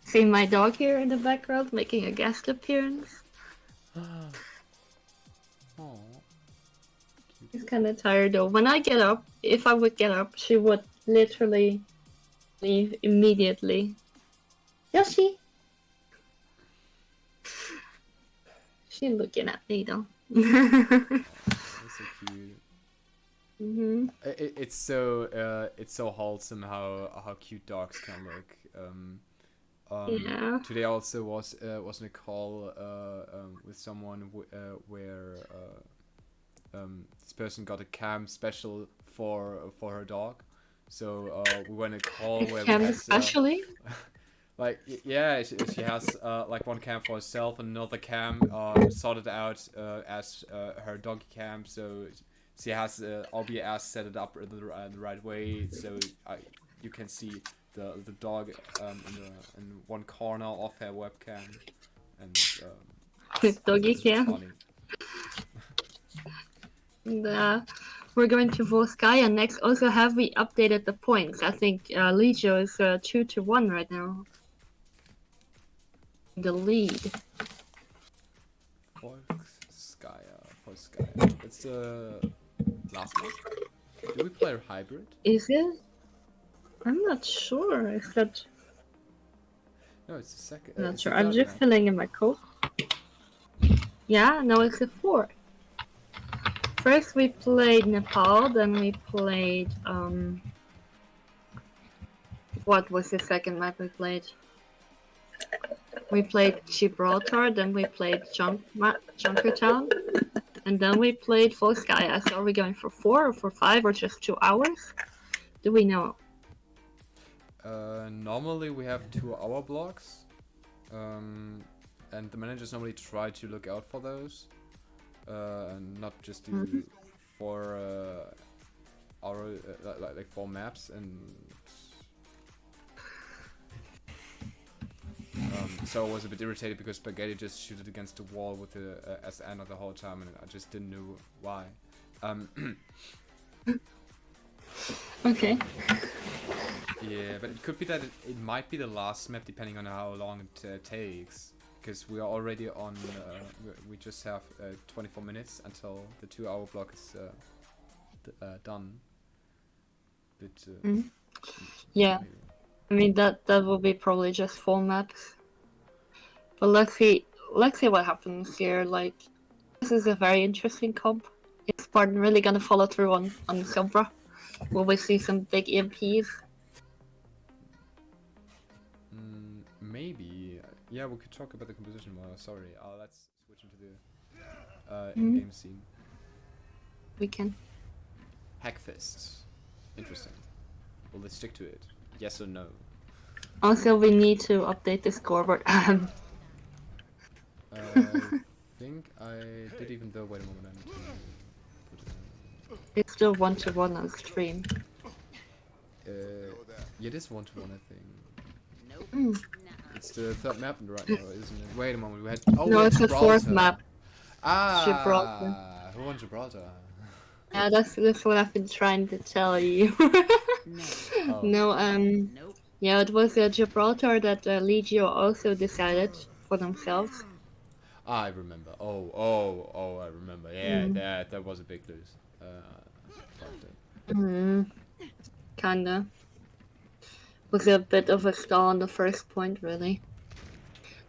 See my dog here in the background making a guest appearance. Oh. She's kind of tired though. When I get up, if I would get up, she would literally leave immediately. Yoshi! She's looking at me though. That's so cute. Mm-hmm. It's so wholesome how cute dogs can look. Yeah. Today also was in a call with someone where this person got a cam special for her dog. So we went a call where Cam we had, especially? like yeah, she has like one cam for herself and another cam sorted out as her donkey cam. So she has OBS set it up the right way, so you can see the dog in one corner of her webcam, and Doggy cam. funny. And, we're going to Volskaya next. Also, have we updated the points? I think Legio is 2-1 right now. The lead. Volskaya. It's the last one. Do we play a hybrid? Is it? I'm not sure. Is that? No, it's the second. I'm not it's sure. the I'm third just now. filling in my code. Yeah, no, it's a 4. First we played Nepal, then we played what was the second map we played? We played Gibraltar, then we played Junkertown, and then we played Volskaya. So are we going for 4 or for 5 or just 2 hours? Do we know? Normally we have 2-hour blocks, And the managers normally try to look out for those, and not just do for our like 4 maps. And so I was a bit irritated because Spaghetti just shooted against the wall with the SN the whole time, and I just didn't know why. Okay. Yeah, but it could be that it might be the last map, depending on how long it takes. Because we are already on, we just have 24 minutes until the 2-hour block is done. But Yeah. maybe. I mean that will be probably just 4 maps. But let's see what happens here. Like, this is a very interesting comp. Is Spartan really gonna follow through on Sombra? Will we see some big EMPs? Maybe. Yeah, we could talk about the composition more. Sorry. Let's switch into the in-game scene. We can. Hackfist. Interesting. Will they stick to it? Yes or no? Also, we need to update the scoreboard. I think I did, even though. Wait a moment. I need to put it in. It's still 1-to-1 on stream. Yeah, it is 1-to-1, I think. It's the 3rd map right now, isn't it? Wait a moment. We had. Oh, No, we had it's the 4th Gibraltar. map. Ah, Gibraltar. who won Gibraltar? Yeah, that's what I've been trying to tell you. Oh. No, yeah, it was Gibraltar that Legio also decided for themselves. I remember. Oh, I remember. Yeah, that was a big lose. Fucked it. Kinda. Was a bit of a stall on the first point, really.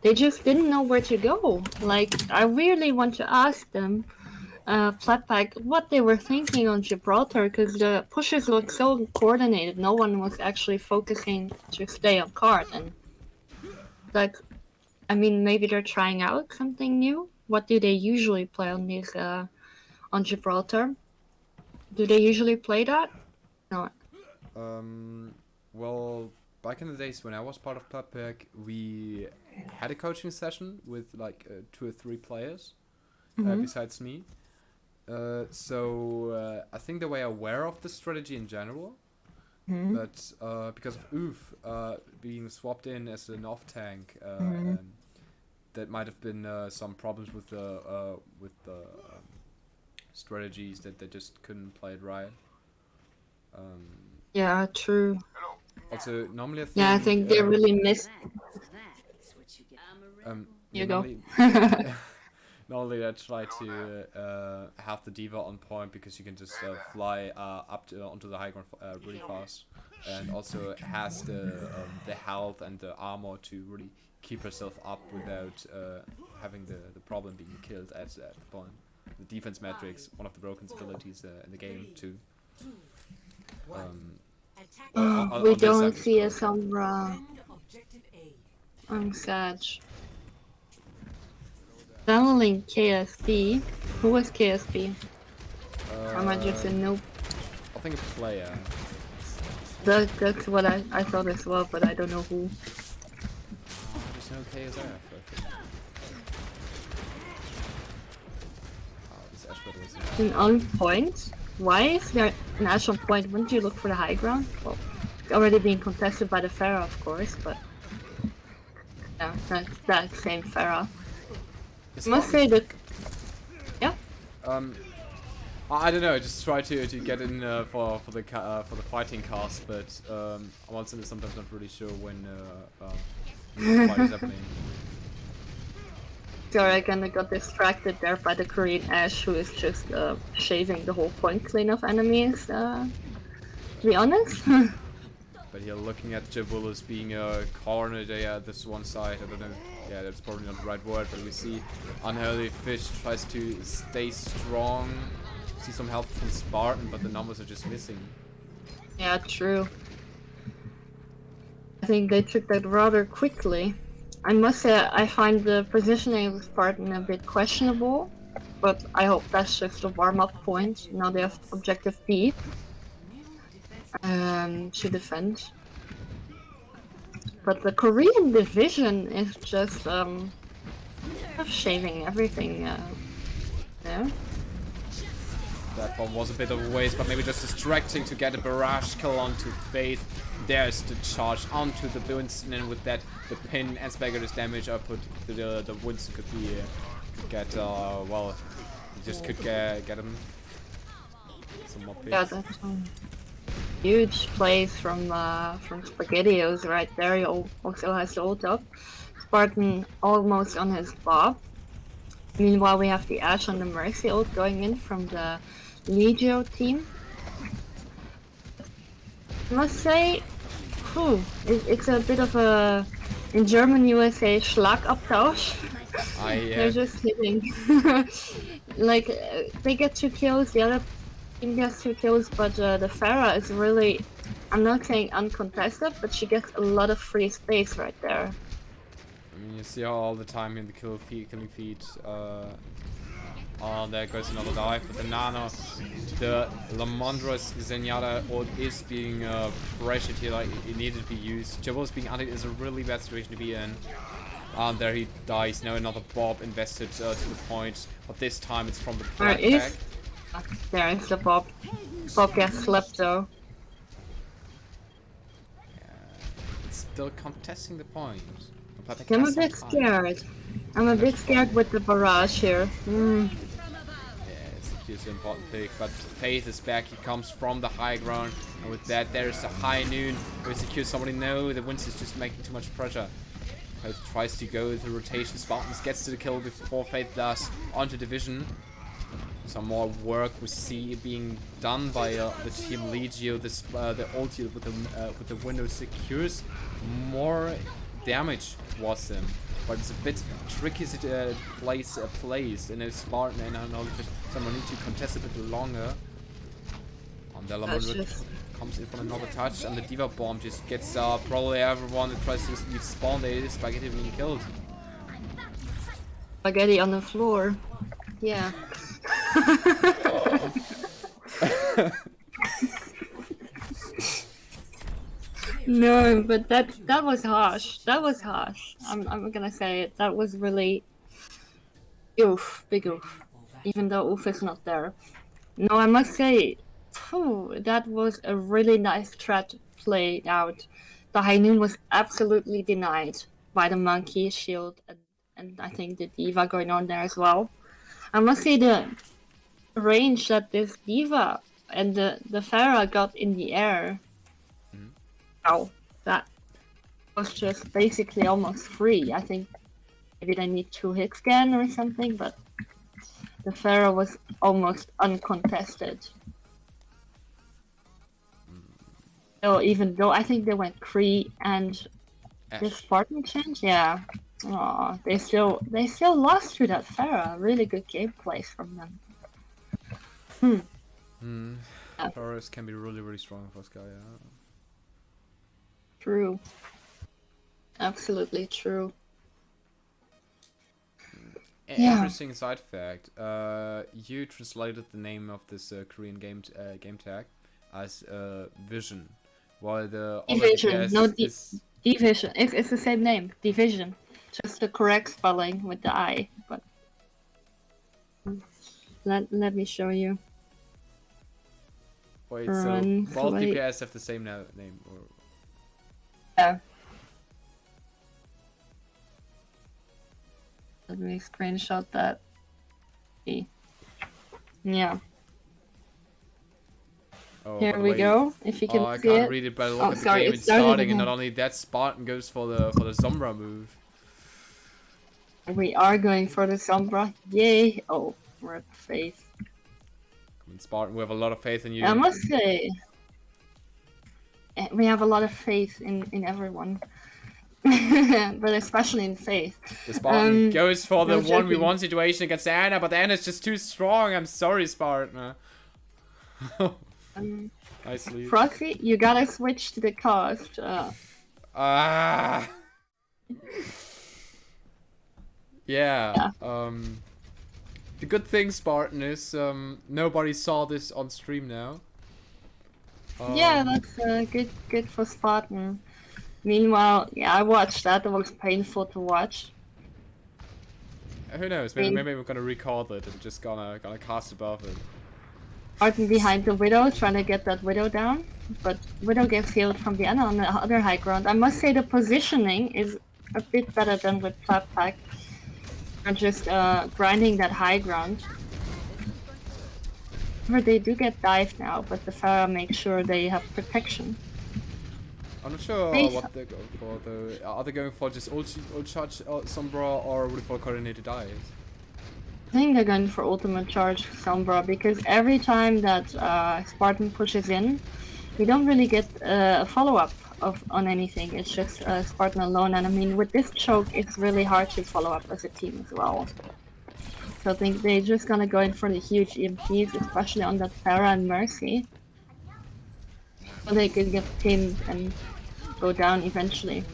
They just didn't know where to go. Like, I really want to ask them, PlatPack, what they were thinking on Gibraltar, because the pushes looked so coordinated. No one was actually focusing to stay on card. And, like, I mean, maybe they're trying out something new. What do they usually play on these, on Gibraltar? Do they usually play that? No. Well, back in the days when I was part of PlatPack, we had a coaching session with like 2 or 3 players besides me. So I think they were aware of the strategy in general, but because of Oof being swapped in as an off tank, that might have been some problems with the strategies that they just couldn't play it right. Yeah, true. Also, normally I think. Yeah, I think they really missed. Yeah, You go. Normally I try to have the diva on point because you can just fly up onto the high ground really fast, and also has the health and the armor to really keep herself up without having the problem being killed at the point. The defense matrix, one of the broken abilities in the game too. We don't see a Sombra. I'm sad. Channeling KSP. Who was KSP? Am I just a noob? I think a player. That's what I thought as well, but I don't know who. There's no KSF. This Ashbot was An on point? Why is there an actual point? Wouldn't you look for the high ground? Well, it's already being contested by the Pharah, of course, but yeah, that's that same Pharah. I must say that. Yeah. I don't know. I just try to get in for the fighting cast, but I'm also sometimes not really sure when the fight is happening. Sorry, I kinda got distracted there by the Korean Ash, who is just shaving the whole point clean of enemies. To be honest. But here, looking at Jabulus being cornered at this one side, I don't know. Yeah, that's probably not the right word, but we see Unholy Fish tries to stay strong. See some help from Spartan, but the numbers are just missing. Yeah, true. I think they took that rather quickly. I must say, I find the positioning of Spartan a bit questionable, but I hope that's just a warm-up point. Now they have objective B to defend. but the Korean division is just shaving everything. Yeah. That bomb was a bit of a waste, but maybe just distracting to get a barrage kill onto Faith. There's the charge onto the Winston, and with that, the pin and Spaghetti's damage output. The Winston could be well, just could get him some more picks. Yeah, that's huge plays from Spaghettios right there. He also has the ult up. Spartan almost on his bob. Meanwhile, we have the Ashe on the Mercy ult going in from the Legio team. I must say, it's a bit of a, in German you would say Schlagabtausch. They're just hitting. Like, they get 2 kills, the other team gets 2 kills, but the Pharah is really, I'm not saying uncontested, but she gets a lot of free space right there. I mean, you see her all the time in the killing feed. Oh, there goes another dive with the Nano. The Lamondros Zenyatta ult is being pressured here, like it needed to be used. Jabos being anti is a really bad situation to be in. And there he dies. Now another Bob invested to the point, but this time it's from the PlatPack. There is the Bob. Bob gets slept though. It's still contesting the point. I'm a bit scared. I'm a bit scared with the barrage here. Yeah, it's an important pick, but Faith is back. He comes from the high ground, and with that, there's a high noon. We secure somebody. No, the Winston is just making too much pressure. Faith tries to go with the rotation. Spartans gets to the kill before Faith does onto Division. Some more work we see being done by the team Legio. The ulti with the window secures more damage towards them, but it's a bit tricky to place in a Spartan, and I know someone needs to contest a bit longer. And the Lamondro comes in from another touch, and the Diva bomb just gets probably everyone that tries to leave spawn. There is Spaghetti being killed. Spaghetti on the floor. Yeah. No, but that was harsh. That was harsh. I'm gonna say it. That was really oof, big oof. Even though oof is not there. No, I must say, that was a really nice threat played out. The High Noon was absolutely denied by the Monkey Shield and I think the Diva going on there as well. I must say the range that this Diva and the Pharah got in the air. Wow, that was just basically almost free. I think maybe they need 2 hits again or something, but the Pharah was almost uncontested. So even though I think they went Kree and the Spartan change, yeah. Oh, they still lost to that Pharah. Really good gameplay from them. Pharahs can be really strong for Sky. Yeah. True. Absolutely true. Interesting side fact. You translated the name of this Korean game tag as Vision, while the Division, no Division. It's the same name, Division. Just the correct spelling with the I. But let me show you. Wait, so both DPS have the same name, or? Yeah. Let me screenshot that. Yeah. Oh, here we go. If you can see I can't read it, but look at the game it's starting, and not only that, Spartan goes for the Sombra move. We are going for the Sombra. Yay! Oh, we're at Faith. Come on, Spartan, we have a lot of faith in you. I must say, we have a lot of faith in everyone. But especially in Faith. The Spartan goes for the 1v1 situation against Anna, but Anna's just too strong. I'm sorry, Spartan. Nicely. Proxy, you gotta switch to the cost. Yeah. The good thing, Spartan, is nobody saw this on stream now. Yeah, that's good for Spartan. Meanwhile, yeah, I watched that. It was painful to watch. Who knows? Maybe we're gonna record it and just gonna cast above it. Martin behind the Widow, trying to get that Widow down. But Widow gets healed from the end on the other high ground. I must say the positioning is a bit better than with PlatPack. They're just grinding that high ground. However, they do get dived now, but the Pharah makes sure they have protection. I'm not sure They- what they're going for though. Are they going for just ult charge Sombra or would it for coordinated dives? I think they're going for ultimate charge Sombra because every time that Spartan pushes in, we don't really get a follow-up on anything. It's just Spartan alone, and I mean with this choke, it's really hard to follow up as a team as well. So I think they're just gonna go in for the huge EMPs, especially on that Pharah and Mercy, so they can get pinned and go down eventually.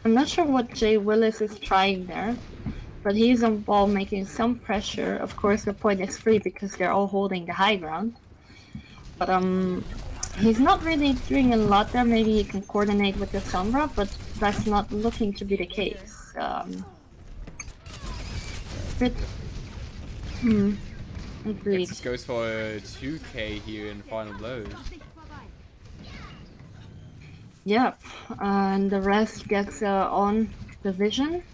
I'm not sure what Jay Willis is trying there. But he's on ball making some pressure. Of course, the point is free because they're all holding the high ground. But he's not really doing a lot there. Maybe he can coordinate with the Sombra, but that's not looking to be the case. But agreed. Nexus goes for a 2k here in final blows. Yep, and the rest gets on the vision.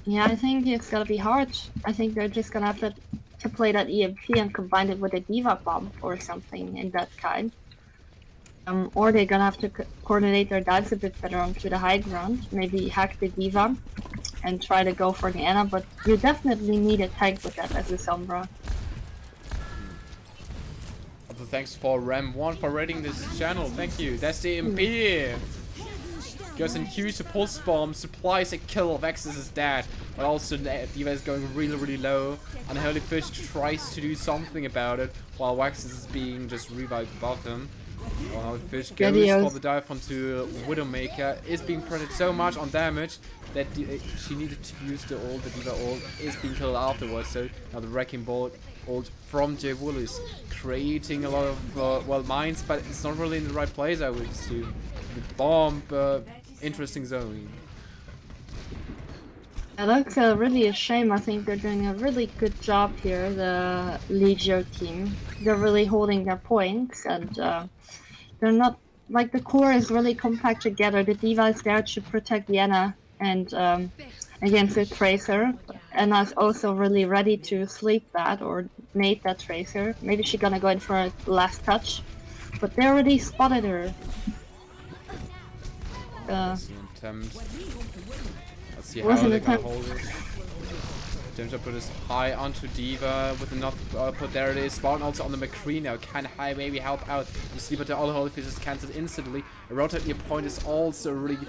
Yeah, I think it's gonna be hard. I think they're just gonna have to play that EMP and combine it with a Diva Bomb or something in that kind. Or they're gonna have to coordinate their dives a bit better onto the high ground. Maybe hack the Diva and try to go for the Ana, but you definitely need a tank with that as a Sombra. Also, thanks for Ram1 for rating this channel. Thank you. That's the MP. Goes in huge pulse bomb, supplies a kill. Vexus is dead, but also Diva is going really low. Unholy Fish tries to do something about it, while Vexus is being just revived above him. Unholy Fish goes for the dive onto Widowmaker, is being printed so much on damage that she needed to use the ult. The Diva ult is being killed afterwards, so now the Wrecking Ball ult from Jay Willis, creating a lot of, well, mines, but it's not really in the right place, I would assume. The bomb, interesting zone. Yeah, that's really a shame. I think they're doing a really good job here, the Legio team. They're really holding their points, and they're not, like, the core is really compact together. The Diva is there to protect Vienna and against the Tracer. Anna's also really ready to sleep that or nade that Tracer. Maybe she's gonna go in for a last touch, but they already spotted her. Let's see how Wasn't they're it gonna time- hold it. James put this high onto Diva with enough put. There it is. Spartan also on the McCree now. Can high maybe help out? You see, but the all holy fish is cancelled instantly. A rotate near point is also a really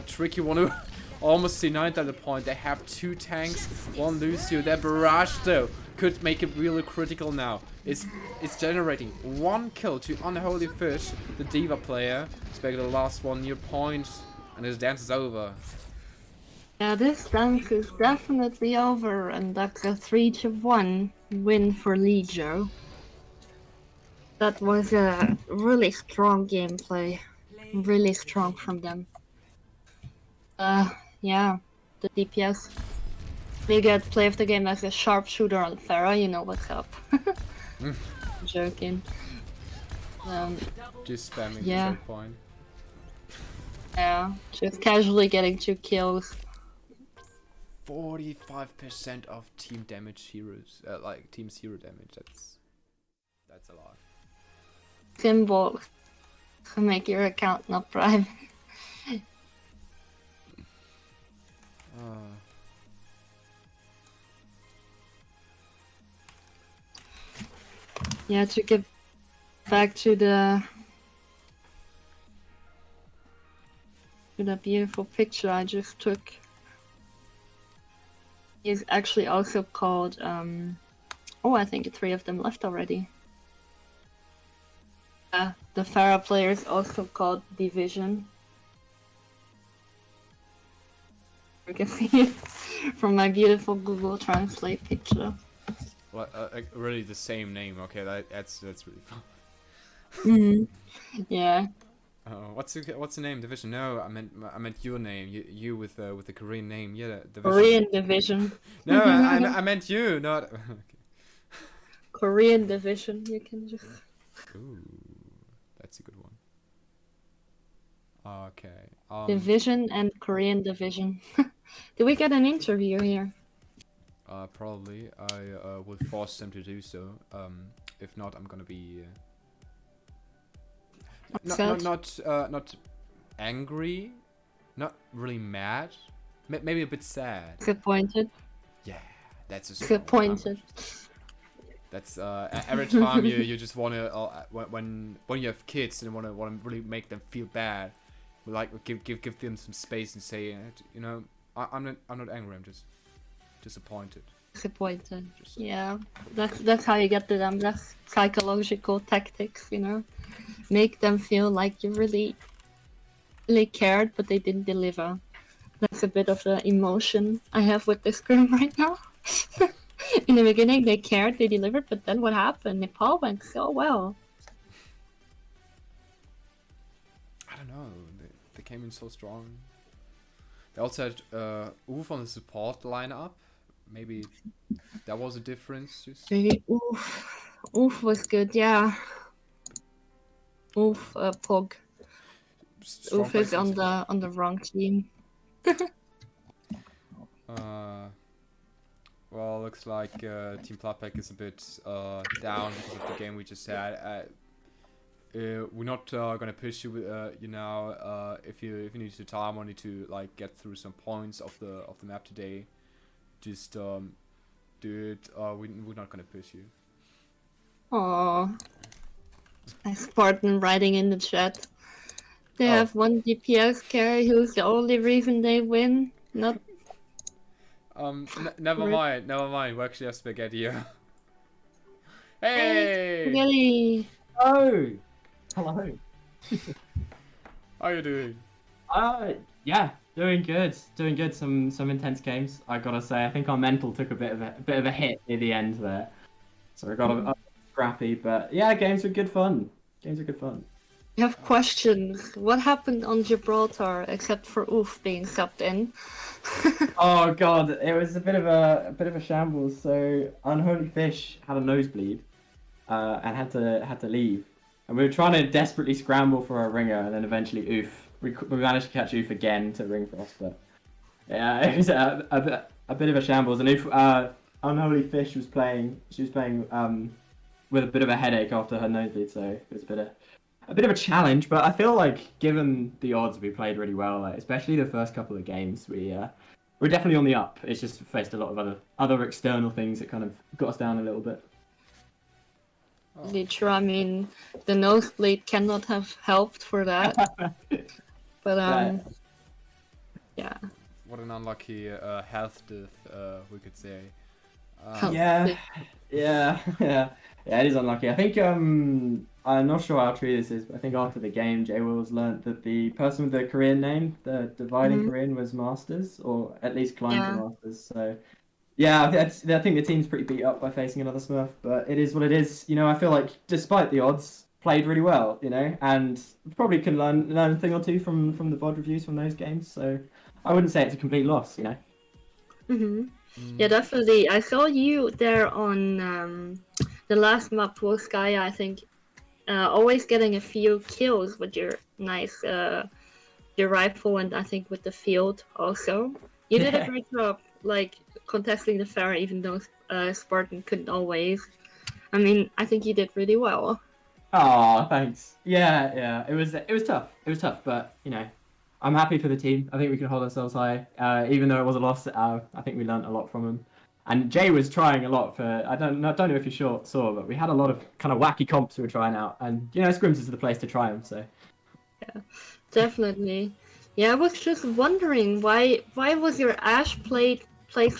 tricky one to almost denied at the point. They have two tanks, one Lucio. Their barrage though could make it really critical now. It's generating one kill to Unholy Fish, the Diva player. Expect the last one near point, and his dance is over. Yeah, this dance is definitely over, and that's a 3-1 win for Legio. That was a really strong gameplay. Really strong from them. Yeah, the DPS. We get play of the game as a sharpshooter on Pharah, you know what's up. Joking. Just spamming Yeah. the choke point. Yeah, just casually getting 2 kills. 45% of team damage heroes, like team's hero damage. That's a lot. Symbols to make your account not private. Yeah, to get back to the beautiful picture I just took. Is actually also called oh, I think 3 of them left already. The Pharah player is also called Division. You can see it from my beautiful Google Translate picture. Well, really the same name. Okay, that's really fun. Yeah. What's the name? Division? No, I meant your name. You with the Korean name. Yeah, division. Korean division. No, I meant you, not. Okay. Korean division. You can just. Ooh, that's a good one. Okay. Division and Korean division. Did we get an interview here? Probably I will force them to do so. If not, I'm gonna be not angry, not really mad, maybe a bit sad. Disappointed. Yeah, that's a strong Disappointed. That's every time you just wanna when you have kids and wanna really make them feel bad, like give them some space and say, you know, I'm not angry, I'm just disappointed. Disappointed. Just, Yeah, that's how you get to them. That's psychological tactics, you know. Make them feel like you really cared, but they didn't deliver. That's a bit of the emotion I have with this group right now. In the beginning, they cared, they delivered, but then what happened? Nepal went so well. I don't know. They came in so strong. They also had Oof on the support lineup. Maybe that was a difference. Just Maybe Oof was good, yeah. Oof, Pog. strong Oof is places. on the wrong team. Well, looks like Team PlatPack is a bit down because of the game we just had. We're not gonna push you, you know. If you need to time or need to like get through some points of the map today, just do it. We're not gonna push you. Aww. A Spartan writing in the chat. They Oh. have one DPS carry who's the only reason they win. Not Never Rip. mind. We actually have spaghetti. Hey, really. Oh, hello. how you doing? Yeah, doing good. Doing good. Some intense games. I gotta say, I think our mental took a bit of a hit near the end there, so we got a scrappy. But yeah, games were good fun. Games were good fun. I have questions. What happened on Gibraltar except for Oof being subbed in? Oh god, it was a bit of a shambles. So Unholy Fish had a nosebleed, and had to leave. And we were trying to desperately scramble for a ringer, and then eventually Oof. We managed to catch Oof again to ring for us, but yeah, it was a bit of a shambles. And Oof, Unholy Fish was playing. She was playing with a bit of a headache after her nosebleed, so it was a bit of a challenge. But I feel like given the odds, we played really well. Like, especially the first couple of games, we're definitely on the up. It's just faced a lot of other external things that kind of got us down a little bit. True. I mean, the nosebleed cannot have helped for that. But yeah. What an unlucky health death, we could say. Yeah, it is unlucky. I think I'm not sure how true this is, but I think after the game, Jay Wills learnt that the person with the Korean name, the dividing Korean, was Masters, or at least climbed to Masters. So yeah, I think the team's pretty beat up by facing another Smurf, but it is what it is. You know, I feel like despite the odds, played really well. You know, and probably can learn a thing or two from the VOD reviews from those games. So I wouldn't say it's a complete loss. You know. Yeah, definitely. I saw you there on the last map for Sky, I think, always getting a few kills with your nice your rifle, and I think with the field also. You did a great job, like contesting the fair, even though Spartan couldn't always. I mean, I think you did really well. Oh, thanks. Yeah. It was tough. It was tough, but you know, I'm happy for the team. I think we can hold ourselves high, even though it was a loss. I think we learnt a lot from them. And Jay was trying a lot for. I don't know if you saw, but we had a lot of kind of wacky comps we were trying out, and you know, Scrims is the place to try them. So. Yeah, definitely. Yeah, I was just wondering why was your Ash placed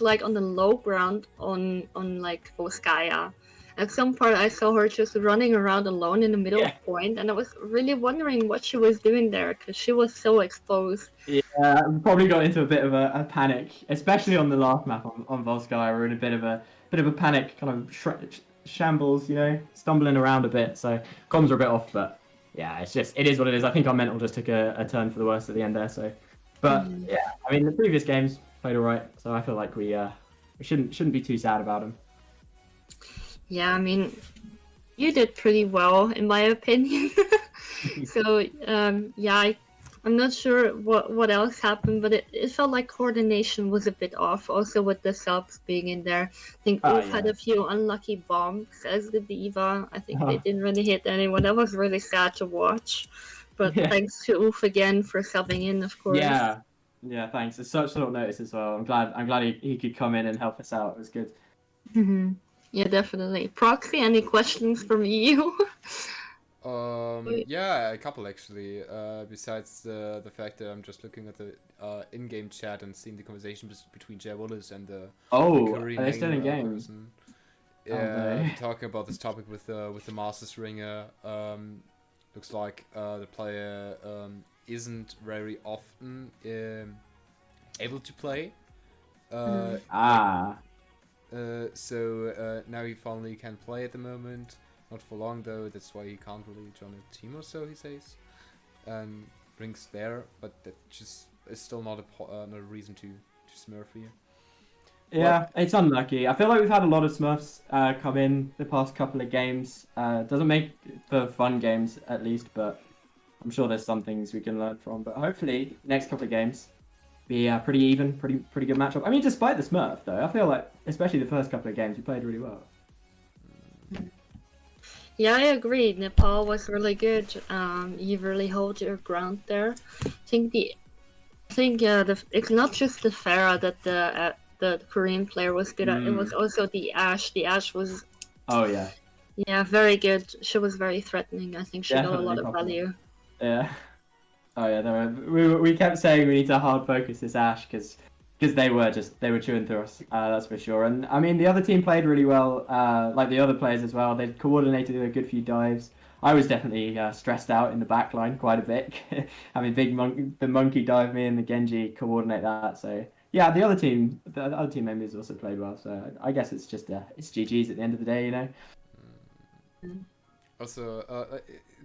like on the low ground on like Volskaya? At some part, I saw her just running around alone in the middle of point, and I was really wondering what she was doing there because she was so exposed. Yeah, we probably got into a bit of a panic, especially on the last map on Volskaya. We're in a bit of a panic, kind of shambles, you know, stumbling around a bit. So comms are a bit off, but yeah, it is what it is. I think our mental just took a turn for the worse at the end there. So, but yeah, I mean the previous games played alright, so I feel like we shouldn't be too sad about them. Yeah, I mean, you did pretty well in my opinion. So yeah, I'm not sure what else happened, but it felt like coordination was a bit off. Also with the subs being in there, I think Ulf had Yeah. a few unlucky bombs as the diva. I think they didn't really hit anyone. That was really sad to watch. But Yeah. thanks to Ulf again for subbing in, of course. Yeah, thanks. It's such short notice as well. I'm glad he could come in and help us out. It was good. Yeah, definitely. Proxy, any questions from you? Yeah, a couple actually. Besides the fact that I'm just looking at the in-game chat and seeing the conversation between Jay Wallace and the Korean Are they still in game? person. Oh, Yeah, no. talking about this topic with the Masters ringer. Looks like the player isn't very often able to play. So now he finally can play at the moment. Not for long though. That's why he can't really join a team or so. He says, and brings there, but that just is still not a reason to smurf here. Yeah, it's unlucky. I feel like we've had a lot of Smurfs come in the past couple of games. Doesn't make for fun games at least, but I'm sure there's some things we can learn from. But hopefully, next couple of games be pretty even, pretty good matchup. I mean, despite the Smurf though, I feel like especially the first couple of games we played really well. Yeah, I agree. Nepal was really good. You really hold your ground there. It's not just the Farah that the Korean player was good at. It was also the Ashe. The Ashe was very good. She was very threatening. I think she got a lot of value. Yeah. Oh yeah, we kept saying we need to hard focus this Ashe because they were chewing through us. That's for sure. And I mean the other team played really well, like the other players as well. They coordinated a good few dives. I was definitely stressed out in the back line quite a bit. Having the monkey dive me and the Genji coordinate that. So yeah, the other team members also played well. So I guess it's just it's GG's at the end of the day, you know. Also,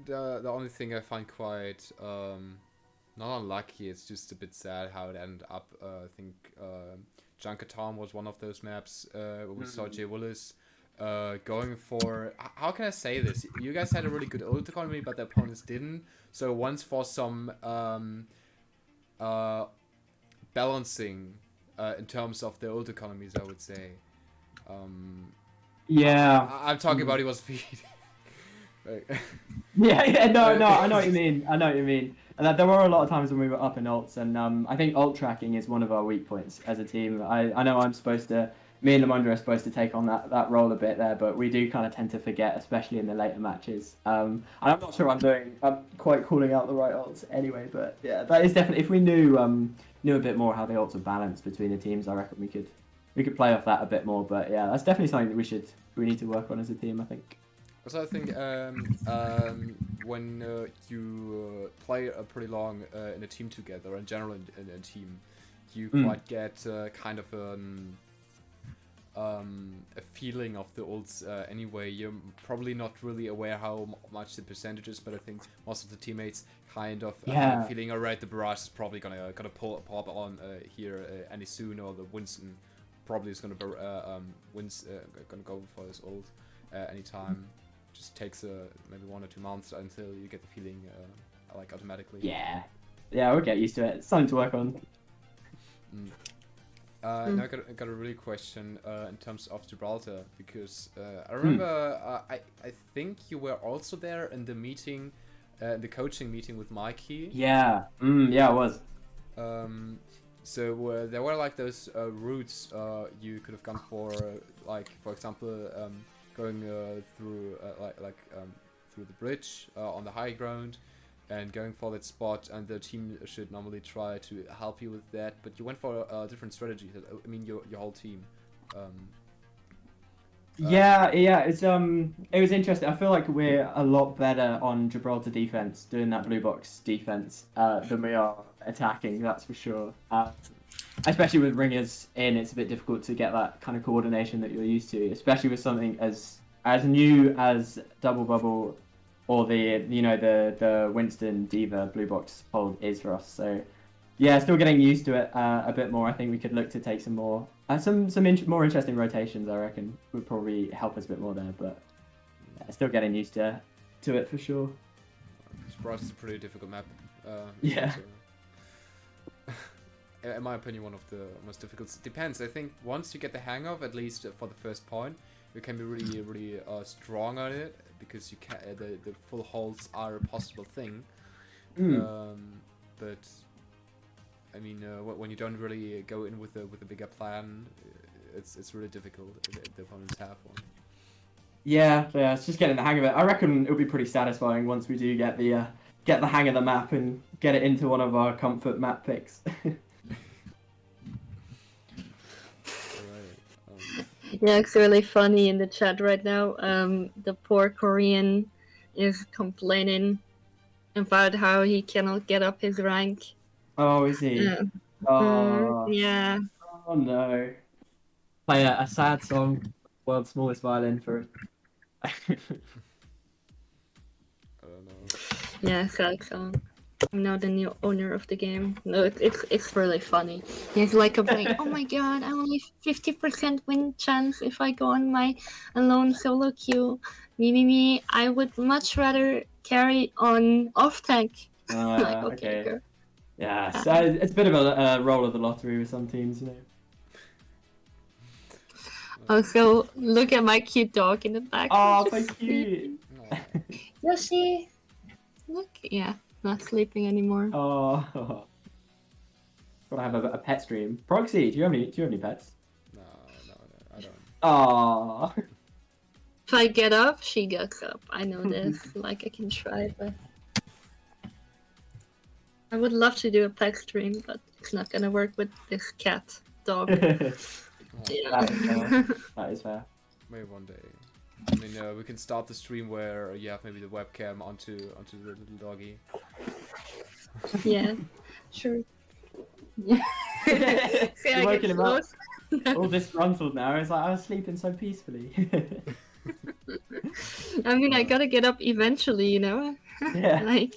the only thing I find quite not unlucky, it's just a bit sad how it ended up. I think Junkertown was one of those maps where we saw Jay Willis going for... How can I say this? You guys had a really good ult economy, but the opponents didn't. So once for some balancing in terms of the ult economies, I would say. I'm talking about he was feed. No, I know what you mean. And there were a lot of times when we were up in ults, and I think ult tracking is one of our weak points as a team. I know me and Lamondra are supposed to take on that role a bit there, but we do kind of tend to forget, especially in the later matches. And I'm not sure I'm quite calling out the right ults anyway, but yeah, that is definitely, if we knew a bit more how the ults are balanced between the teams, I reckon we could play off that a bit more. But yeah, that's definitely something that we need to work on as a team, I think. Also, I think when you play pretty long in a team together, in general in a team, you quite get kind of a feeling of the ults anyway. You're probably not really aware how much the percentage is, but I think most of the teammates kind of feeling, alright, the barrage is probably gonna pop on here any soon, or the Winston probably is gonna go for his ult anytime. Just takes maybe 1 or 2 months until you get the feeling like automatically. Yeah, we'll get used to it. It's something to work on. Now I got a really question in terms of Gibraltar, because I remember I think you were also there in the meeting, the coaching meeting with Mikey. Yeah, I was. So there were like those routes you could have gone for, like for example going through through the bridge on the high ground, and going for that spot, and the team should normally try to help you with that, but you went for a different strategy. I mean, your whole team. It was interesting. I feel like we're a lot better on Gibraltar defense, doing that blue box defense, than we are attacking. That's for sure. Especially with ringers in, it's a bit difficult to get that kind of coordination that you're used to, especially with something as new as double bubble or the Winston Diva blue box hold is for us. So yeah, still getting used to it a bit more. I think we could look to take some more more interesting rotations. I reckon would probably help us a bit more there, but still getting used to it for sure. Sprite is a pretty difficult map. Yeah. So, in my opinion, one of the most difficult. Depends. I think once you get the hang of, at least for the first point, you can be really strong on it because you can. The full holds are a possible thing. But I mean, when you don't really go in with a bigger plan, it's really difficult if the opponents have one. Yeah, it's just getting the hang of it. I reckon it'll be pretty satisfying once we do get the hang of the map and get it into one of our comfort map picks. Yeah, it's really funny in the chat right now. The poor Korean is complaining about how he cannot get up his rank. Oh, is he? Yeah. Oh no. Play a sad song, world's smallest violin for him. I don't know. Yeah, sad song. I'm now the new owner of the game. No, it's really funny. He's like complaining, oh my god, I only 50% win chance if I go on my alone solo queue. Me, I would much rather carry on off tank. Like, okay. Girl. Yeah, so it's a bit of a roll of the lottery with some teams, you know. Also, look at my cute dog in the back. Oh, so cute. Yoshi, look, yeah. Not sleeping anymore. Oh, gotta have a pet stream. Proxy, do you have any pets? No, I don't. Oh. If I get up, she gets up. I know this. Like I can try, but I would love to do a pet stream, but it's not gonna work with this cat dog. Yeah. That is fair. Maybe one day. I mean, we can start the stream where you have maybe the webcam onto the little doggy. Yeah, sure. Yeah. You're waking him up. All disgruntled now. It's like I was sleeping so peacefully. I mean, I gotta get up eventually, you know. Yeah. Like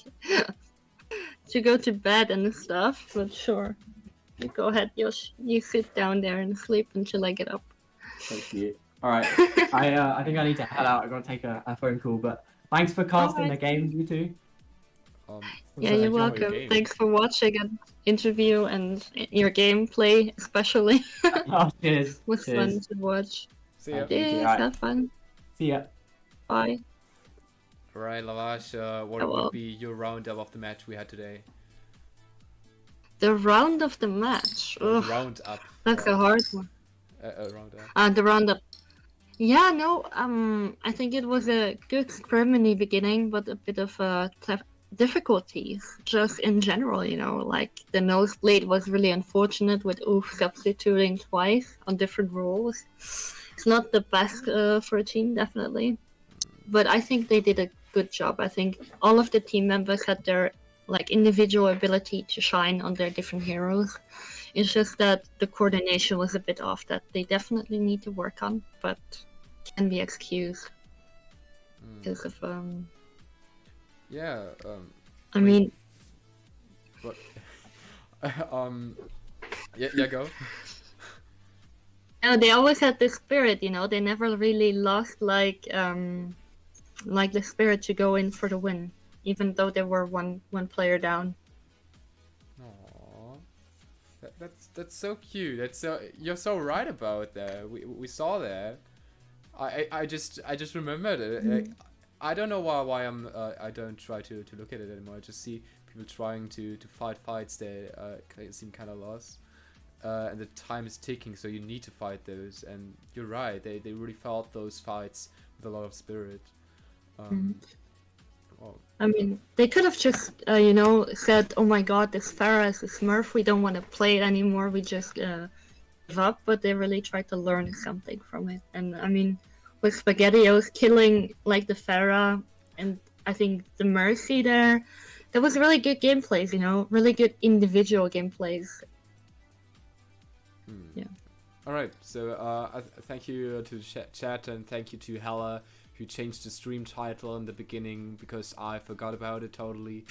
to go to bed and stuff. But sure, you go ahead, Yosh. You sit down there and sleep until I get up. Thank you. All right. I think I need to head out. I'm gonna take a phone call. But thanks for casting the games, you two. Yeah, you're welcome. Thanks for watching an interview and your gameplay, especially. Oh, cheers. It was fun to watch. See ya. Cheers, have fun. See ya. Bye. Alright, Lavash, what would be your roundup of the match we had today? The round of the match. Ugh, Roundup. that's a hard one. Roundup. The roundup. Yeah, no, I think it was a good scrim in the beginning, but a bit of difficulties just in general, you know, like the nosebleed was really unfortunate with Oof substituting twice on different roles. It's not the best for a team, definitely, but I think they did a good job. I think all of the team members had their like individual ability to shine on their different heroes. It's just that the coordination was a bit off that they definitely need to work on, but can be excused because of Yeah. I mean. What? Yeah. Go. No, they always had the spirit, you know. They never really lost like the spirit to go in for the win, even though they were one player down. Aww. That's so cute. You're so right about that. We saw that. I just remembered it. I don't know why I don't try to look at it anymore. I just see people trying to fight fights that seem kind of lost, and the time is ticking, so you need to fight those. And you're right, they really felt those fights with a lot of spirit. Well, I mean, they could have just said, "Oh my God, this Pharah is a Smurf. We don't want to play it anymore. We just give up." But they really tried to learn something from it. And I mean, with SpaghettiOs killing like the Pharah and I think the Mercy there was really good gameplays, you know, really good individual gameplays. Yeah. All right, so thank you to the chat and thank you to Hella you changed the stream title in the beginning because I forgot about it totally.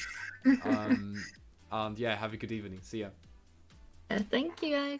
And yeah, have a good evening. See ya. Thank you guys.